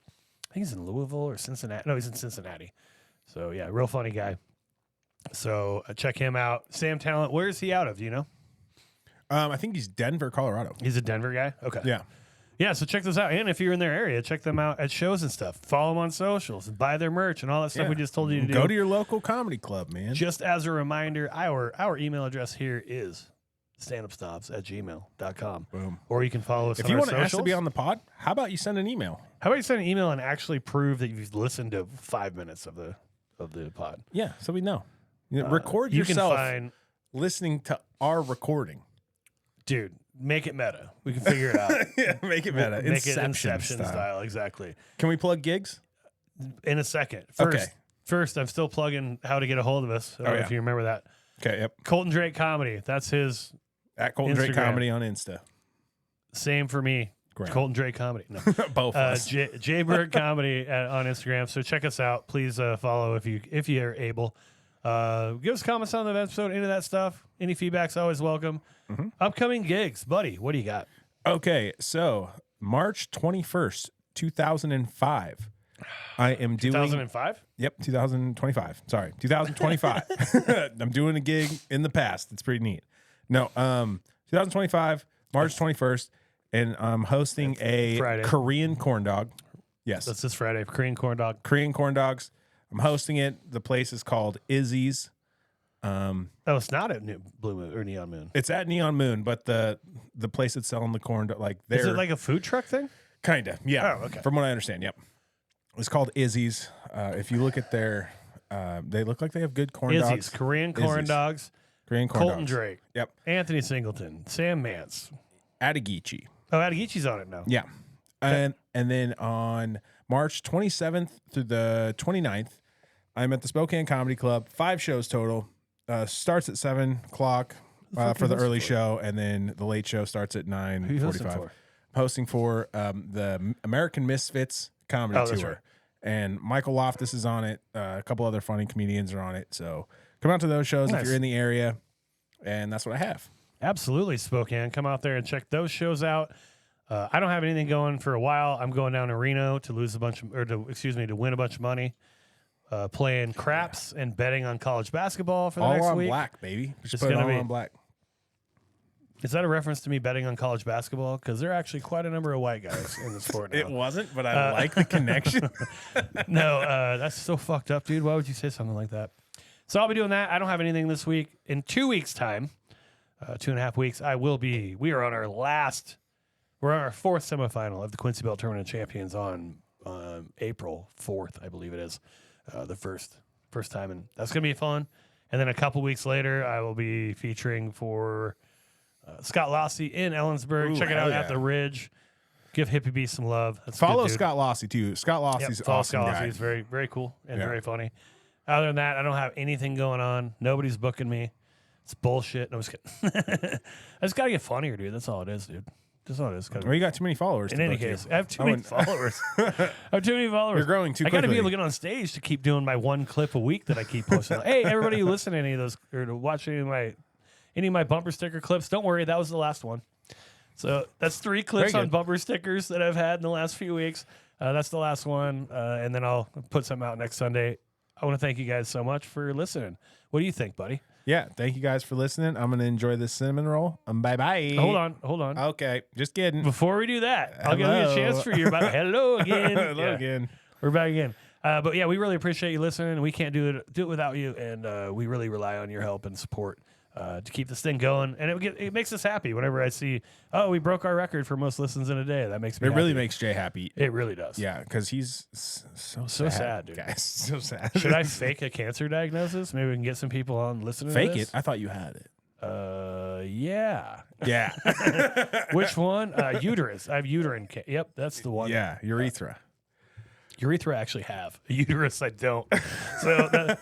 think he's in Louisville or Cincinnati. No, he's in Cincinnati. So, yeah, real funny guy. So check him out. Sam Talent, where is he out of? Do you know? I think he's Denver, Colorado. He's a Denver guy? Okay. Yeah. Yeah, so check this out. And if you're in their area, check them out at shows and stuff. Follow them on socials and buy their merch and all that stuff Yeah. we just told you to do. Go to your local comedy club, man. Just as a reminder, our email address here is standupsnobs@gmail.com. Boom. Or you can follow us If on you our want to ask to socials. be on the pod, how about you send an email? How about you send an email and actually prove that you've listened to 5 minutes of the pod? Yeah, so we know. Record You yourself can find, listening to our recording. dude, make it meta. We can figure it out. Yeah, make it meta. Make it Inception Inception style. Exactly. Can we plug gigs? In a second. Okay. First, I'm still plugging how to get a hold of us. I don't know yeah. if you remember that. Okay, yep. Colton Drake Comedy. That's his. At Colton Drake Instagram. Comedy on Insta. Same for me. Great. Colton Drake Comedy. No. Both of us. J Bird Comedy on Instagram. So check us out. Please follow if you are able. Give us comments on the episode, any of that stuff. Any feedback's always welcome. Mm-hmm. Upcoming gigs, buddy. What do you got? Okay, so March 21st, 2005. I am doing 2005? Yep, 2025. Sorry, 2025. I'm doing a gig in the past. It's pretty neat. No, 2025, March 21st, and I'm hosting a Friday. Korean corn dog. Yes, That's this Friday. Korean corn dog. Korean corn dogs. I'm hosting it. The place is called Izzy's. Oh, it's not at Blue Moon or Neon Moon. It's at Neon Moon, but the place that's selling the corn dog, like they're Is it like a food truck thing? kind of, yeah. Oh, okay. From what I understand, yep. It's called Izzy's. If you look at their, they look like they have good corn Izzy's. dogs. Korean corn Izzy's. dogs. Korean corn Colton dogs. Drake. Yep. Anthony Singleton. Sam Mance. Adigichi. Oh, Adegichi's on it now. Yeah. And then on March 27th through the 29th, I'm at the Spokane Comedy Club. 5 shows total. Starts at 7 o'clock for the early show, and then the late show starts at Who you hosting 9:45. for? Hosting for the American Misfits Comedy Oh, that's Tour. right. And Michael Loftus is on it. A couple other funny comedians are on it. So come out to those shows Nice. if you're in the area. And that's what I have. Absolutely, Spokane. Come out there and check those shows out. I don't have anything going for a while. I'm going down to Reno to lose a bunch of, to win a bunch of money, playing craps and betting on college basketball for the All next on week. black, baby. Just It's put it gonna all be- on black. Is that a reference to me betting on college basketball? Because there are actually quite a number of white guys in the sport now. It wasn't, but I like the connection. No, that's so fucked up, dude. Why would you say something like that? So I'll be doing that. I don't have anything this week. In 2 weeks' time, 2.5 weeks, we are on our last We're on our 4th semifinal of the Quincy Belt Tournament of Champions on April 4th, I believe it is, the first time, and that's gonna be fun. And then a couple weeks later, I will be featuring for Scott Lossy in Ellensburg. Ooh, Check it out hell at yeah. the Ridge. Give Hippie B some love. That's a Follow good dude. Scott Lossy too. Scott Lossy's Follow awesome Scott guy. Lossy. He's very, very cool and Yeah. very funny. Other than that, I don't have anything going on. Nobody's booking me. It's bullshit. No, I'm just kidding. I just gotta get funnier, dude. That's all it is, dude. That's all it is. Well, you got too many followers. In to any book you. case, I have too many followers. I have too many followers. You're growing too I got to be quickly. able to get on stage to keep doing my one clip a week that I keep posting. Hey, everybody who listen to any of those or to watch any of my bumper sticker clips, don't worry, that was the last one. So that's 3 clips Very on good. bumper stickers that I've had in the last few weeks. That's the last one, and then I'll put something out next Sunday. I want to thank you guys so much for listening. What do you think, buddy? Yeah, thank you guys for listening. I'm gonna enjoy this cinnamon roll. Bye-bye. Hold on. Okay, just kidding. Before we do that, I'll give you a Hello. chance for your hello again. Hello Yeah. again. We're back again. But yeah, we really appreciate you listening. We can't do it without you, and we really rely on your help and support to keep this thing going. And it makes us happy whenever I see, oh, we broke our record for most listens in a day. That makes me It really happy. makes Jay happy. It really does. Yeah, because he's so sad, dude. Guys, so sad. Should I fake a cancer diagnosis? Maybe we can get some people on listening fake to this. it? I thought you had it. Yeah. Yeah, Which one? Uterus. I have uterine. Yep, that's the one. yeah, urethra. Urethra I actually have. A uterus I don't. So,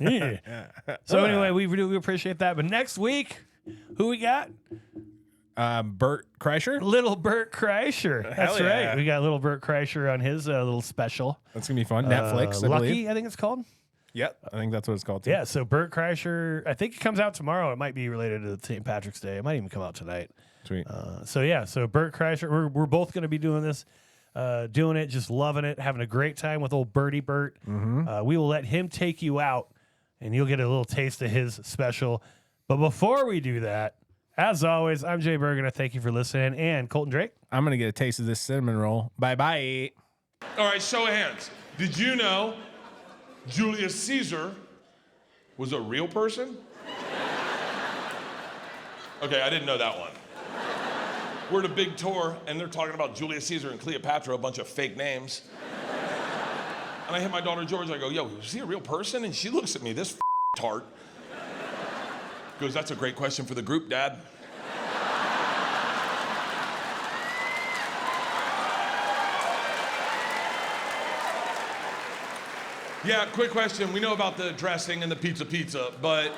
yeah. So anyway, we really appreciate that. But next week, who we got? Bert Kreischer. Little Bert Kreischer. That's yeah. right. We got little Bert Kreischer on his little special. That's gonna be fun. Netflix, I Lucky, believe. I think it's called. Yep, I think that's what it's called. Too. Yeah. So Bert Kreischer, I think it comes out tomorrow. It might be related to St. Patrick's Day. It might even come out tonight. Sweet. So Bert Kreischer, we're both going to be doing this. Doing it, just loving it, having a great time with old Birdie Bert. We will let him take you out, and you'll get a little taste of his special. But before we do that, as always, I'm Jay Bergen. I thank you for listening. And Colton Drake. I'm gonna get a taste of this cinnamon roll. Bye-bye. All right, show of hands. Did you know Julius Caesar was a real person? Okay, I didn't know that one. We're at a big tour, and they're talking about Julius Caesar and Cleopatra, a bunch of fake names. And I hit my daughter George, I go, yo, is he a real person? And she looks at me, this tart. Goes, that's a great question for the group, Dad. Yeah, quick question. We know about the dressing and the pizza, but